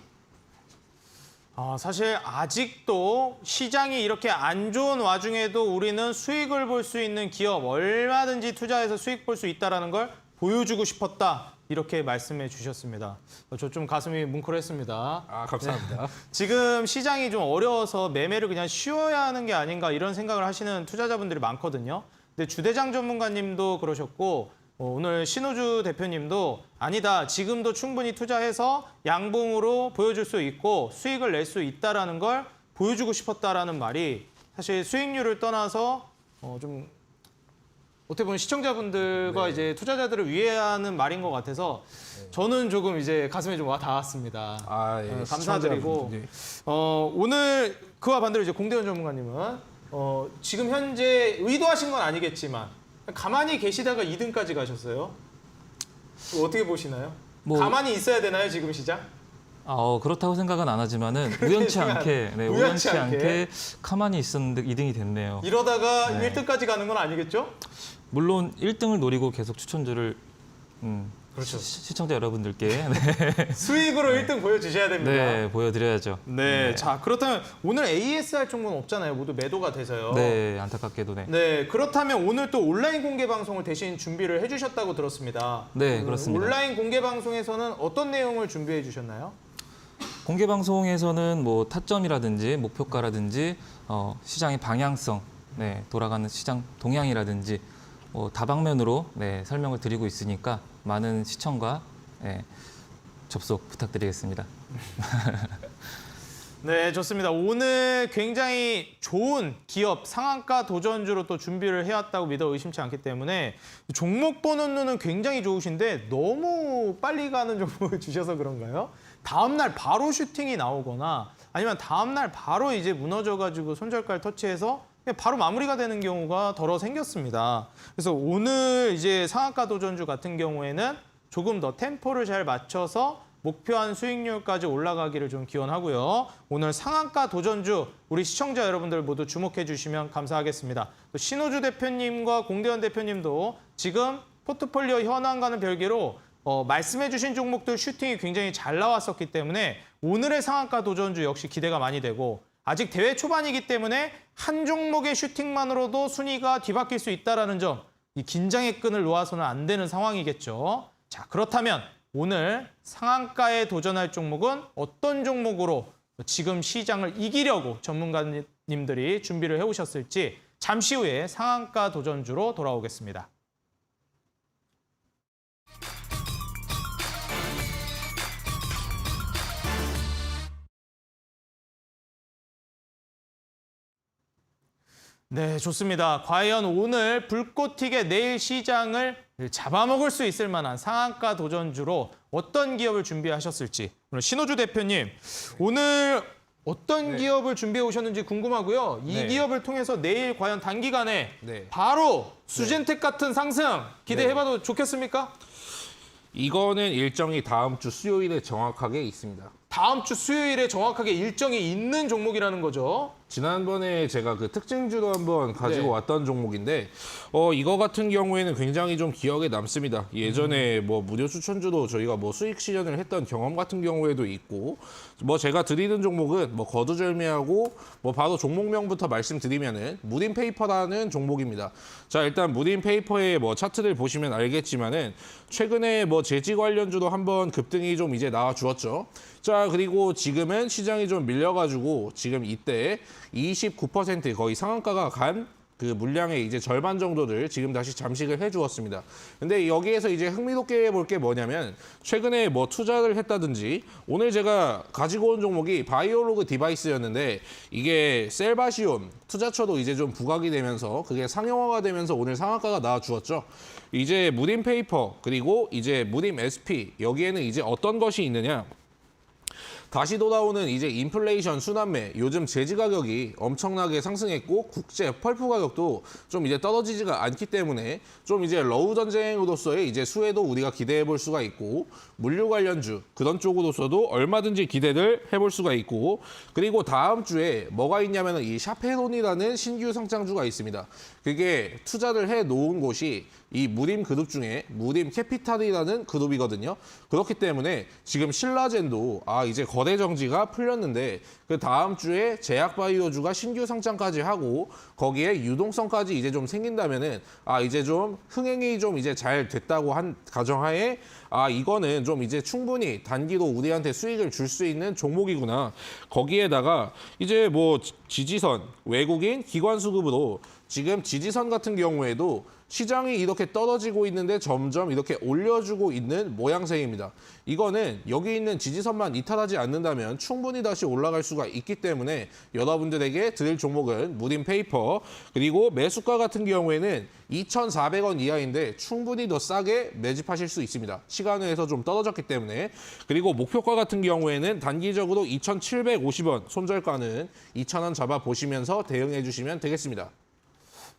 사실 아직도 시장이 이렇게 안 좋은 와중에도 우리는 수익을 볼 수 있는 기업 얼마든지 투자해서 수익 볼 수 있다는 걸 보여주고 싶었다. 이렇게 말씀해 주셨습니다. 저 좀 가슴이 뭉클했습니다. 감사합니다. 지금 시장이 좀 어려워서 매매를 그냥 쉬어야 하는 게 아닌가 이런 생각을 하시는 투자자분들이 많거든요. 근데 주대장 전문가님도 그러셨고 오늘 신호주 대표님도 아니다. 지금도 충분히 투자해서 양봉으로 보여줄 수 있고 수익을 낼 수 있다는 걸 보여주고 싶었다라는 말이 사실 수익률을 떠나서 좀 어떻게 보면 시청자분들과 이제 투자자들을 위하는 말인 것 같아서 저는 조금 이제 가슴에 좀 와 닿았습니다. 감사드리고 시청자분들. 오늘 그와 반대로 이제 공대현 전문가님은 지금 현재 의도하신 건 아니겠지만 가만히 계시다가 2등까지 가셨어요. 어떻게 보시나요? 가만히 있어야 되나요, 지금 시장? 그렇다고 생각은 안 하지만은 우연치 않게 우연치 않게 가만히 있었는데 2등이 됐네요. 이러다가 1등까지 가는 건 아니겠죠? 물론 1등을 노리고 계속 추천주를 그렇죠. 시청자 여러분들께 수익으로 1등 보여주셔야 됩니다. 네, 보여드려야죠. 네, 자 그렇다면 오늘 ASR 종목은 없잖아요. 모두 매도가 돼서요. 네, 안타깝게도 네, 그렇다면 오늘 또 온라인 공개 방송을 대신 준비를 해주셨다고 들었습니다. 네, 그렇습니다. 온라인 공개 방송에서는 어떤 내용을 준비해 주셨나요? 공개 방송에서는 뭐 타점이라든지 목표가라든지 시장의 방향성, 돌아가는 시장 동향이라든지 다방면으로 설명을 드리고 있으니까 많은 시청과 접속 부탁드리겠습니다. 네, 좋습니다. 오늘 굉장히 좋은 기업 상한가 도전주로 또 준비를 해왔다고 믿어 의심치 않기 때문에 종목 보는 눈은 굉장히 좋으신데 너무 빨리 가는 종목을 주셔서 그런가요? 다음날 바로 슈팅이 나오거나 아니면 다음날 바로 이제 무너져가지고 손절가를 터치해서 그냥 바로 마무리가 되는 경우가 덜어 생겼습니다. 그래서 오늘 이제 상한가 도전주 같은 경우에는 조금 더 템포를 잘 맞춰서 목표한 수익률까지 올라가기를 좀 기원하고요. 오늘 상한가 도전주 우리 시청자 여러분들 모두 주목해 주시면 감사하겠습니다. 또 신호주 대표님과 공대현 대표님도 지금 포트폴리오 현황과는 별개로 말씀해 주신 종목들 슈팅이 굉장히 잘 나왔었기 때문에 오늘의 상한가 도전주 역시 기대가 많이 되고 아직 대회 초반이기 때문에 한 종목의 슈팅만으로도 순위가 뒤바뀔 수 있다는 점, 이 긴장의 끈을 놓아서는 안 되는 상황이겠죠. 자, 그렇다면 오늘 상한가에 도전할 종목은 어떤 종목으로 지금 시장을 이기려고 전문가님들이 준비를 해오셨을지 잠시 후에 상한가 도전주로 돌아오겠습니다. 네, 좋습니다. 과연 오늘 불꽃 튀게 내일 시장을 잡아먹을 수 있을 만한 상한가 도전주로 어떤 기업을 준비하셨을지 오늘 신호주 대표님 오늘 어떤 기업을 준비해 오셨는지 궁금하고요. 이 네. 기업을 통해서 내일 과연 단기간에 네. 바로 수젠텍 같은 상승 기대해봐도 좋겠습니까? 이거는 일정이 다음 주 수요일에 정확하게 있습니다. 다음 주 수요일에 정확하게 일정이 있는 종목이라는 거죠. 지난번에 제가 그 특징주로 한번 가지고 네. 왔던 종목인데 이거 같은 경우에는 굉장히 좀 기억에 남습니다. 예전에 뭐 무료 추천주도 저희가 뭐 수익 실현을 했던 경험 같은 경우에도 있고 뭐 제가 드리는 종목은 뭐 거두절미하고 뭐 바로 종목명부터 말씀드리면은 무딘페이퍼라는 종목입니다. 자, 일단 무딘페이퍼의 뭐 차트를 보시면 알겠지만은 최근에 뭐 재지 관련주도 한번 급등이 좀 이제 나와 주었죠. 자, 그리고 지금은 시장이 좀 밀려가지고 지금 이때 29% 거의 상한가가 간 그 물량의 이제 절반 정도를 지금 다시 잠식을 해주었습니다. 근데 여기에서 이제 흥미롭게 볼 게 뭐냐면 최근에 뭐 투자를 했다든지 오늘 제가 가지고 온 종목이 바이오로그 디바이스였는데 이게 셀바시온 투자처도 이제 좀 부각이 되면서 그게 상용화가 되면서 오늘 상한가가 나와 주었죠. 이제 무딘페이퍼 그리고 이제 무딘 SP 여기에는 이제 어떤 것이 있느냐? 다시 돌아오는 이제 인플레이션 순환매, 요즘 제지 가격이 엄청나게 상승했고 국제 펄프 가격도 좀 이제 떨어지지가 않기 때문에 좀 이제 러우 전쟁으로서의 이제 수혜도 우리가 기대해 볼 수가 있고 물류 관련주 그런 쪽으로서도 얼마든지 기대를 해볼 수가 있고 그리고 다음 주에 뭐가 있냐면은 이 샤페론이라는 신규 상장주가 있습니다. 그게 투자를 해 놓은 곳이 이 무림 그룹 중에 무림 캐피탈이라는 그룹이거든요. 그렇기 때문에 지금 신라젠도 이제 거래 정지가 풀렸는데 그 다음 주에 제약바이오주가 신규 상장까지 하고 거기에 유동성까지 이제 좀 생긴다면은 이제 좀 흥행이 좀 이제 잘 됐다고 한 가정하에 이거는 좀 이제 충분히 단기로 우리한테 수익을 줄 수 있는 종목이구나. 거기에다가 이제 뭐 지지선 외국인 기관 수급으로 지금 지지선 같은 경우에도 시장이 이렇게 떨어지고 있는데 점점 이렇게 올려주고 있는 모양새입니다. 이거는 여기 있는 지지선만 이탈하지 않는다면 충분히 다시 올라갈 수가 있기 때문에 여러분들에게 드릴 종목은 무딘페이퍼 그리고 매수가 같은 경우에는 2,400원 이하인데 충분히 더 싸게 매집하실 수 있습니다. 시간에서 좀 떨어졌기 때문에 그리고 목표가 같은 경우에는 단기적으로 2,750원 손절가는 2,000원 잡아보시면서 대응해 주시면 되겠습니다.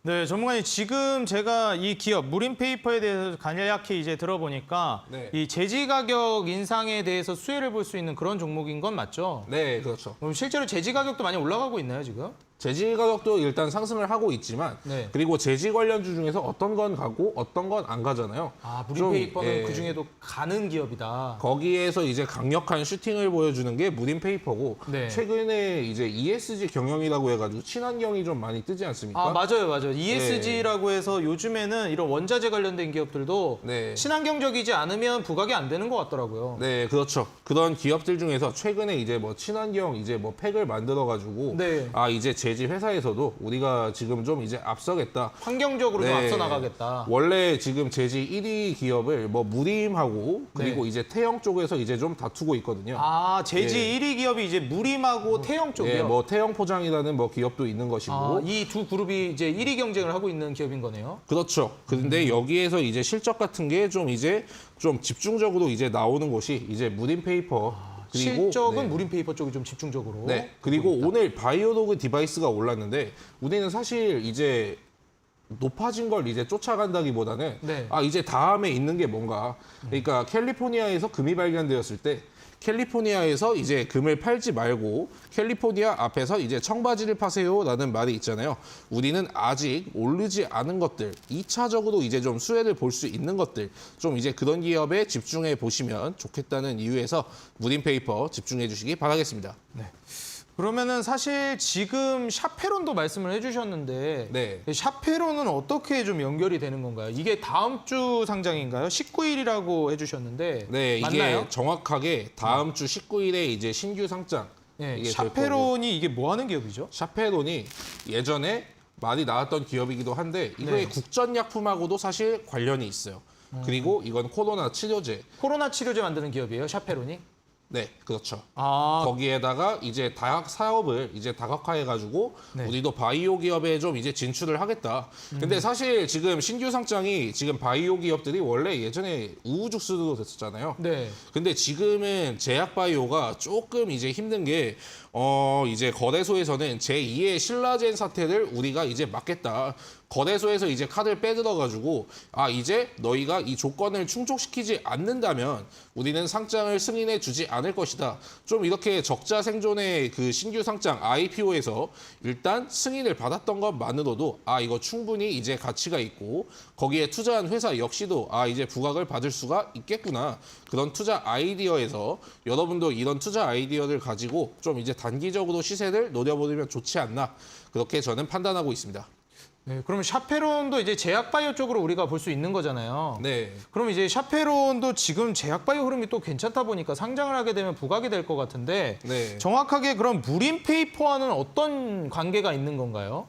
네, 전문가님 지금 제가 이 기업 무림페이퍼에 대해서 간략히 이제 들어보니까 네. 이 제지 가격 인상에 대해서 수혜를 볼 수 있는 그런 종목인 건 맞죠? 네, 그렇죠. 그럼 실제로 제지 가격도 많이 올라가고 있나요, 지금? 제지 가격도 일단 상승을 하고 있지만 네. 그리고 제지 관련주 중에서 어떤 건 가고 어떤 건 안 가잖아요. 무림페이퍼는 좀, 예. 그중에도 가는 기업이다. 거기에서 이제 강력한 슈팅을 보여주는 게 무딘페이퍼고 네. 최근에 이제 ESG 경영이라고 해가지고 친환경이 좀 많이 뜨지 않습니까? 맞아요. ESG라고 해서 요즘에는 이런 원자재 관련된 기업들도 네. 친환경적이지 않으면 부각이 안 되는 것 같더라고요. 네, 그렇죠. 그런 기업들 중에서 최근에 이제 뭐 친환경 이제 뭐 팩을 만들어가지고 네. 이제 제지 회사에서도 우리가 지금 좀 이제 앞서겠다. 환경적으로 좀 네. 앞서 나가겠다. 원래 지금 제지 1위 기업을 뭐 무림하고 그리고 네. 이제 태영 쪽에서 이제 좀 다투고 있거든요. 제지 예. 1위 기업이 이제 무림하고 태영 쪽이요. 예, 뭐 태영 포장이라는 뭐 기업도 있는 것이고. 이 두 그룹이 이제 1위 경쟁을 하고 있는 기업인 거네요. 그렇죠. 근데 여기에서 이제 실적 같은 게 좀 이제 좀 집중적으로 이제 나오는 곳이 이제 무딘페이퍼 그리고 실적은 네. 무림페이퍼 쪽이 좀 집중적으로. 네. 그리고 오늘 바이오로그 디바이스가 올랐는데 우리는 사실 이제 높아진 걸 이제 쫓아간다기보다는 네. 이제 다음에 있는 게 뭔가 그러니까 캘리포니아에서 금이 발견되었을 때 캘리포니아에서 이제 금을 팔지 말고 캘리포니아 앞에서 이제 청바지를 파세요라는 말이 있잖아요. 우리는 아직 오르지 않은 것들, 2차적으로 이제 좀 수혜를 볼 수 있는 것들, 좀 이제 그런 기업에 집중해 보시면 좋겠다는 이유에서 무딘페이퍼 집중해 주시기 바라겠습니다. 그러면은 사실 지금 샤페론도 말씀을 해주셨는데 네. 샤페론은 어떻게 좀 연결이 되는 건가요? 이게 다음 주 상장인가요? 19일이라고 해주셨는데 네, 이게 맞나요? 정확하게 다음 주 19일에 이제 신규 상장. 네, 이게 될 거고. 샤페론이 이게 뭐 하는 기업이죠? 샤페론이 예전에 많이 나왔던 기업이기도 한데 이거의 네. 국전약품하고도 사실 관련이 있어요. 그리고 이건 코로나 치료제. 코로나 치료제 만드는 기업이에요, 샤페론이? 네, 그렇죠. 아, 거기에다가 이제 다각 사업을 이제 다각화해가지고 네. 우리도 바이오 기업에 좀 이제 진출을 하겠다. 근데 사실 지금 신규 상장이 지금 바이오 기업들이 원래 예전에 우후죽순으로 됐었잖아요. 네. 근데 지금은 제약 바이오가 조금 이제 힘든 게 이제 거래소에서는 제2의 신라젠 사태를 우리가 이제 막겠다. 거래소에서 이제 카드를 빼들어가지고 이제 너희가 이 조건을 충족시키지 않는다면 우리는 상장을 승인해 주지 않을 것이다. 좀 이렇게 적자 생존의 그 신규 상장 IPO에서 일단 승인을 받았던 것만으로도 이거 충분히 이제 가치가 있고 거기에 투자한 회사 역시도 이제 부각을 받을 수가 있겠구나. 그런 투자 아이디어에서 여러분도 이런 투자 아이디어를 가지고 좀 이제 단기적으로 시세를 노려보면 좋지 않나. 그렇게 저는 판단하고 있습니다. 네, 그러면 샤페론도 이제 제약바이오 쪽으로 우리가 볼 수 있는 거잖아요. 네. 그럼 이제 샤페론도 지금 제약바이오 흐름이 또 괜찮다 보니까 상장을 하게 되면 부각이 될 것 같은데 네. 정확하게 그럼 무림페이퍼와는 어떤 관계가 있는 건가요?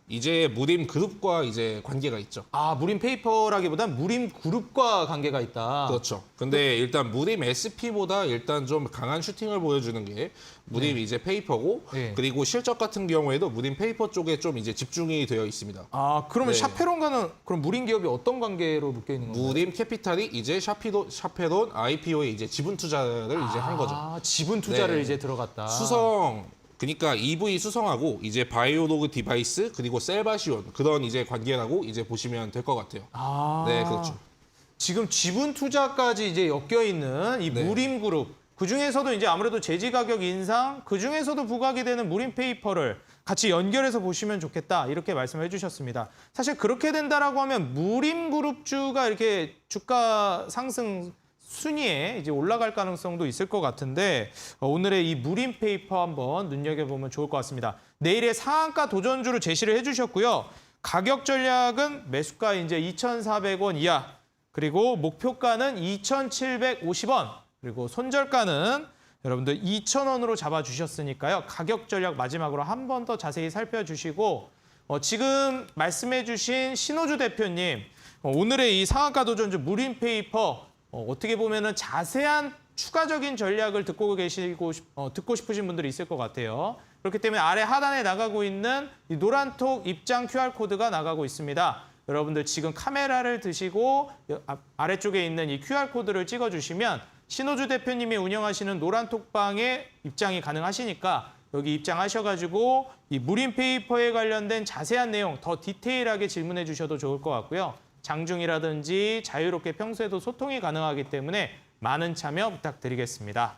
이제 무림 그룹과 이제 관계가 있죠. 무림페이퍼라기보단 무림그룹과 관계가 있다. 그렇죠. 근데 일단 무림 SP보다 일단 좀 강한 슈팅을 보여주는 게 무림 이제 페이퍼고 네. 그리고 실적 같은 경우에도 무림 페이퍼 쪽에 좀 이제 집중이 되어 있습니다. 그러면 네. 샤페론과는 그럼 무림 기업이 어떤 관계로 묶여 있는 건가요? 무림 캐피탈이 이제 샤페론 IPO에 이제 지분 투자를 이제 한 거죠. 지분 투자를 네. 이제 들어갔다. 그러니까 EV 수성하고 이제 바이오로그 디바이스 그리고 셀바시온 그런 이제 관계라고 이제 보시면 될 것 같아요. 네, 그렇죠. 지금 지분 투자까지 이제 엮여 있는 이 네. 무림그룹 그 중에서도 이제 아무래도 제지 가격 인상 그 중에서도 부각이 되는 무림페이퍼를 같이 연결해서 보시면 좋겠다 이렇게 말씀해 주셨습니다. 사실 그렇게 된다라고 하면 무림그룹주가 이렇게 주가 상승 순위에 이제 올라갈 가능성도 있을 것 같은데 오늘의 이 무림페이퍼 한번 눈여겨보면 좋을 것 같습니다. 내일의 상한가 도전주를 제시를 해주셨고요. 가격 전략은 매수가 이제 2,400원 이하 그리고 목표가는 2,750원 그리고 손절가는 여러분들 2,000원으로 잡아주셨으니까요. 가격 전략 마지막으로 한 번 더 자세히 살펴주시고 지금 말씀해 주신 신호주 대표님 오늘의 이 상한가 도전주 무림페이퍼 어떻게 보면은 자세한 추가적인 전략을 듣고 싶으신 분들이 있을 것 같아요. 그렇기 때문에 아래 하단에 나가고 있는 이 노란톡 입장 QR코드가 나가고 있습니다. 여러분들 지금 카메라를 드시고 아래쪽에 있는 이 QR코드를 찍어주시면 신호주 대표님이 운영하시는 노란톡방에 입장이 가능하시니까 여기 입장하셔가지고 이 무림페이퍼에 관련된 자세한 내용 더 디테일하게 질문해 주셔도 좋을 것 같고요. 장중이라든지 자유롭게 평소에도 소통이 가능하기 때문에 많은 참여 부탁드리겠습니다.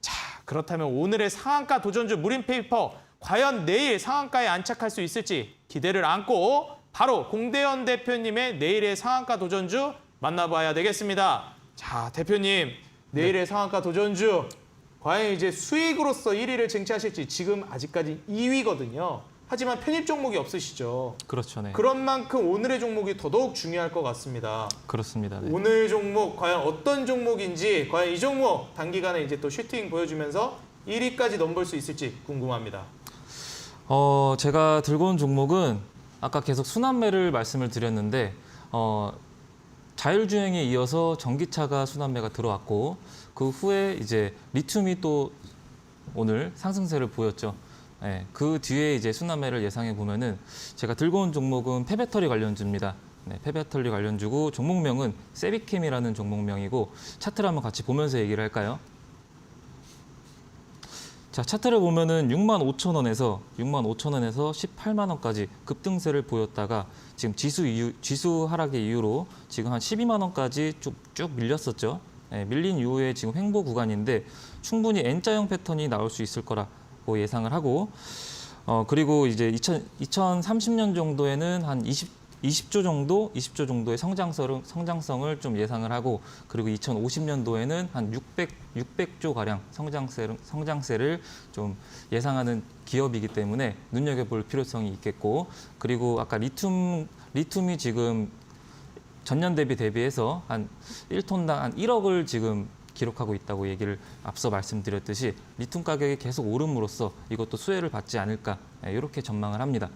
자, 그렇다면 오늘의 상한가 도전주 무림페이퍼 과연 내일 상한가에 안착할 수 있을지 기대를 안고 바로 공대현 대표님의 내일의 상한가 도전주 만나봐야 되겠습니다. 자, 대표님 내일의 상한가 도전주 과연 이제 수익으로서 1위를 쟁취하실지 지금 아직까지 2위거든요. 하지만 편입 종목이 없으시죠. 그렇죠. 네. 그런 만큼 오늘의 종목이 더더욱 중요할 것 같습니다. 그렇습니다. 네. 오늘 종목 과연 어떤 종목인지 과연 이 종목 단기간에 이제 또 슈팅 보여주면서 1위까지 넘볼 수 있을지 궁금합니다. 제가 들고 온 종목은 아까 계속 순환매를 말씀을 드렸는데 자율주행에 이어서 전기차가 순환매가 들어왔고 그 후에 이제 리튬이 또 오늘 상승세를 보였죠. 네, 그 뒤에 이제 순환매를 예상해 보면은 제가 들고 온 종목은 폐배터리 관련주입니다. 네, 폐배터리 관련주고 종목명은 세비캠이라는 종목명이고 차트를 한번 같이 보면서 얘기를 할까요? 자, 차트를 보면은 65,000원에서 18만 원까지 급등세를 보였다가 지금 지수 하락의 이유로 지금 한 12만 원까지 쭉 밀렸었죠. 네, 밀린 이후에 지금 횡보 구간인데 충분히 N자형 패턴이 나올 수 있을 거라고 예상을 하고 그리고 이제 2030년 정도에는 한 20조 정도의 성장성을 좀 예상을 하고 그리고 2050년도에는 한 600조 가량 성장세를 좀 예상하는 기업이기 때문에 눈여겨볼 필요성이 있겠고 그리고 아까 리튬이 지금 전년 대비해서 한 1톤당 한 1억을 지금 기록하고 있다고 얘기를 앞서 말씀드렸듯이 리튬 가격이 계속 오름으로써 이것도 수혜를 받지 않을까 이렇게 전망을 합니다.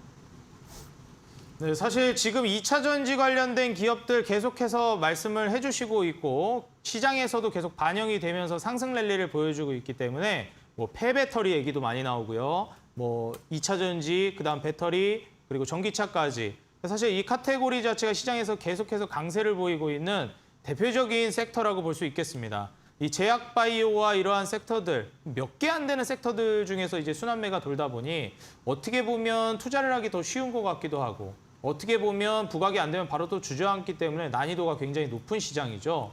네, 사실 지금 2차 전지 관련된 기업들 계속해서 말씀을 해주시고 있고 시장에서도 계속 반영이 되면서 상승 랠리를 보여주고 있기 때문에 뭐 폐배터리 얘기도 많이 나오고요. 뭐 2차 전지, 그다음 배터리, 그리고 전기차까지. 사실 이 카테고리 자체가 시장에서 계속해서 강세를 보이고 있는 대표적인 섹터라고 볼 수 있겠습니다. 이 제약 바이오와 이러한 섹터들, 몇 개 안 되는 섹터들 중에서 이제 순환매가 돌다 보니 어떻게 보면 투자를 하기 더 쉬운 것 같기도 하고 어떻게 보면 부각이 안 되면 바로 또 주저앉기 때문에 난이도가 굉장히 높은 시장이죠.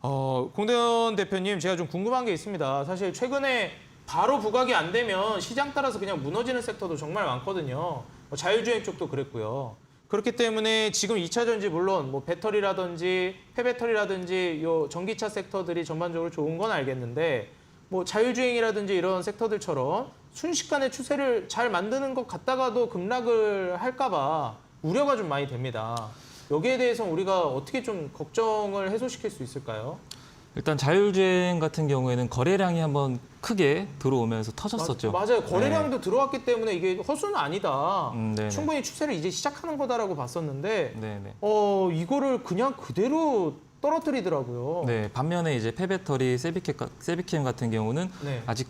공대현 대표님, 제가 좀 궁금한 게 있습니다. 사실 최근에 바로 부각이 안 되면 시장 따라서 그냥 무너지는 섹터도 정말 많거든요. 자율주행 쪽도 그랬고요. 그렇기 때문에 지금 2차 전지 물론 뭐 배터리라든지 폐배터리라든지 요 전기차 섹터들이 전반적으로 좋은 건 알겠는데 뭐 자율주행이라든지 이런 섹터들처럼 순식간에 추세를 잘 만드는 것 같다가도 급락을 할까 봐 우려가 좀 많이 됩니다. 여기에 대해서 우리가 어떻게 좀 걱정을 해소시킬 수 있을까요? 일단 자율주행 같은 경우에는 거래량이 한번 크게 들어오면서 터졌었죠. 맞아요. 거래량도 들어왔기 때문에 이게 허수는 아니다. 네네. 충분히 추세를 이제 시작하는 거다라고 봤었는데 네네. 이거를 그냥 그대로 떨어뜨리더라고요. 네, 반면에 이제 폐배터리, 세비캠 같은 경우는 네. 아직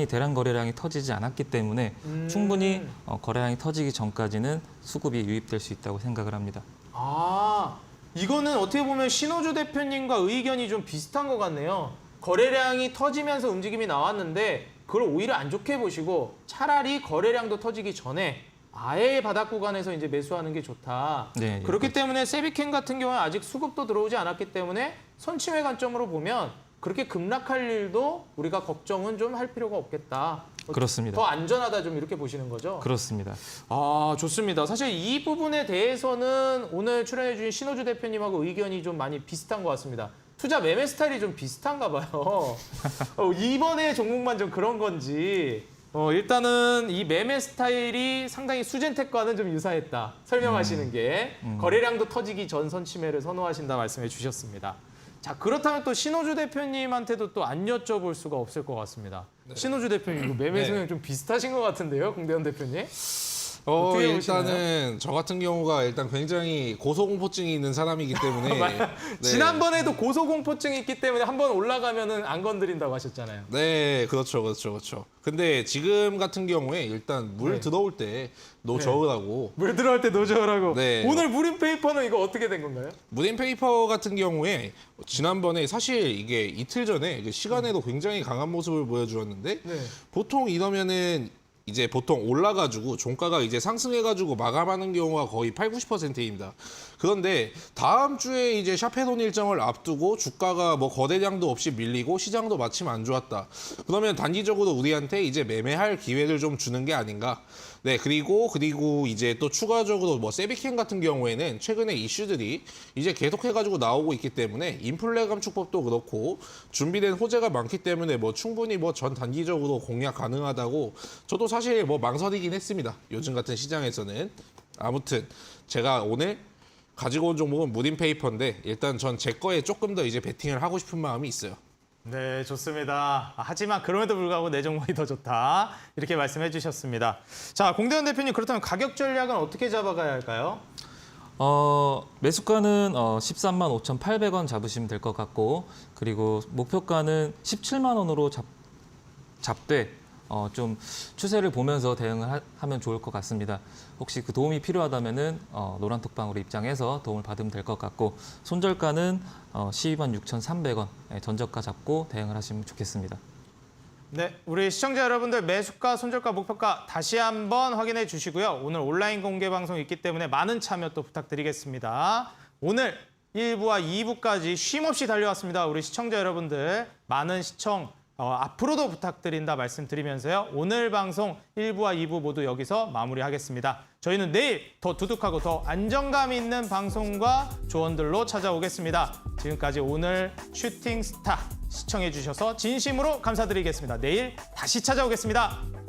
대량 거래량이 터지지 않았기 때문에 충분히 거래량이 터지기 전까지는 수급이 유입될 수 있다고 생각을 합니다. 아, 이거는 어떻게 보면 신호주 대표님과 의견이 좀 비슷한 것 같네요. 거래량이 터지면서 움직임이 나왔는데 그걸 오히려 안 좋게 보시고 차라리 거래량도 터지기 전에 아예 바닥 구간에서 이제 매수하는 게 좋다. 네, 그렇기 때문에 세비캠 같은 경우는 아직 수급도 들어오지 않았기 때문에 선침해 관점으로 보면 그렇게 급락할 일도 우리가 걱정은 좀 할 필요가 없겠다. 그렇습니다. 더 안전하다 좀 이렇게 보시는 거죠? 그렇습니다. 아, 좋습니다. 사실 이 부분에 대해서는 오늘 출연해 주신 신호주 대표님하고 의견이 좀 많이 비슷한 것 같습니다. 투자 매매 스타일이 좀 비슷한가 봐요. 이번에 종목만 좀 그런 건지 일단은 이 매매 스타일이 상당히 수젠텍과는 좀 유사했다. 설명하시는 게 거래량도 터지기 전 선침해를 선호하신다 말씀해 주셨습니다. 자, 그렇다면 또 신호주 대표님한테도 또 안 여쭤볼 수가 없을 것 같습니다. 네. 신호주 대표님, 이거 매매 성향 좀 비슷하신 것 같은데요, 공대현 대표님? 어떻게 보시나요? 일단은 저 같은 경우가 일단 굉장히 고소공포증이 있는 사람이기 때문에 네. 지난번에도 고소공포증이 있기 때문에 한번 올라가면은 안 건드린다고 하셨잖아요. 네, 그렇죠. 근데 지금 같은 경우에 일단 물 네. 들어올 때 노저으라고 물 들어갈 때 노저으라고. 네. 오늘 무림페이퍼는 이거 어떻게 된 건가요? 무딘페이퍼 같은 경우에 지난번에 사실 이게 이틀 전에 시간에도 굉장히 강한 모습을 보여주었는데 네. 보통 이러면은 이제 보통 올라가지고 종가가 이제 상승해가지고 마감하는 경우가 거의 80~90%입니다. 그런데 다음 주에 이제 샤페론 일정을 앞두고 주가가 뭐 거래량도 없이 밀리고 시장도 마침 안 좋았다. 그러면 단기적으로 우리한테 이제 매매할 기회를 좀 주는 게 아닌가. 네, 그리고 이제 또 추가적으로 뭐 세비캠 같은 경우에는 최근에 이슈들이 이제 계속해가지고 나오고 있기 때문에 인플레 감축법도 그렇고 준비된 호재가 많기 때문에 뭐 충분히 뭐 전 단기적으로 공략 가능하다고 저도 사실 뭐 망설이긴 했습니다. 요즘 같은 시장에서는. 아무튼 제가 오늘 가지고 온 종목은 무딘페이퍼인데 일단 전 제 거에 조금 더 이제 베팅을 하고 싶은 마음이 있어요. 네, 좋습니다. 하지만 그럼에도 불구하고 내 종목이 더 좋다. 이렇게 말씀해 주셨습니다. 자, 공대현 대표님, 그렇다면 가격 전략은 어떻게 잡아가야 할까요? 매수가는 13만 5,800원 잡으시면 될 것 같고 그리고 목표가는 17만 원으로 잡되 좀 추세를 보면서 대응을 하면 좋을 것 같습니다. 혹시 그 도움이 필요하다면은 노란톡방으로 입장해서 도움을 받으면 될 것 같고 손절가는 12만 6,300원 전저가 잡고 대응을 하시면 좋겠습니다. 네, 우리 시청자 여러분들 매수가, 손절가, 목표가 다시 한번 확인해 주시고요. 오늘 온라인 공개 방송 있기 때문에 많은 참여 또 부탁드리겠습니다. 오늘 1부와 2부까지 쉼없이 달려왔습니다. 우리 시청자 여러분들 많은 시청 앞으로도 부탁드린다 말씀드리면서요. 오늘 방송 1부와 2부 모두 여기서 마무리하겠습니다. 저희는 내일 더 두둑하고 더 안정감 있는 방송과 조언들로 찾아오겠습니다. 지금까지 오늘 슈팅 스타 시청해 주셔서 진심으로 감사드리겠습니다. 내일 다시 찾아오겠습니다.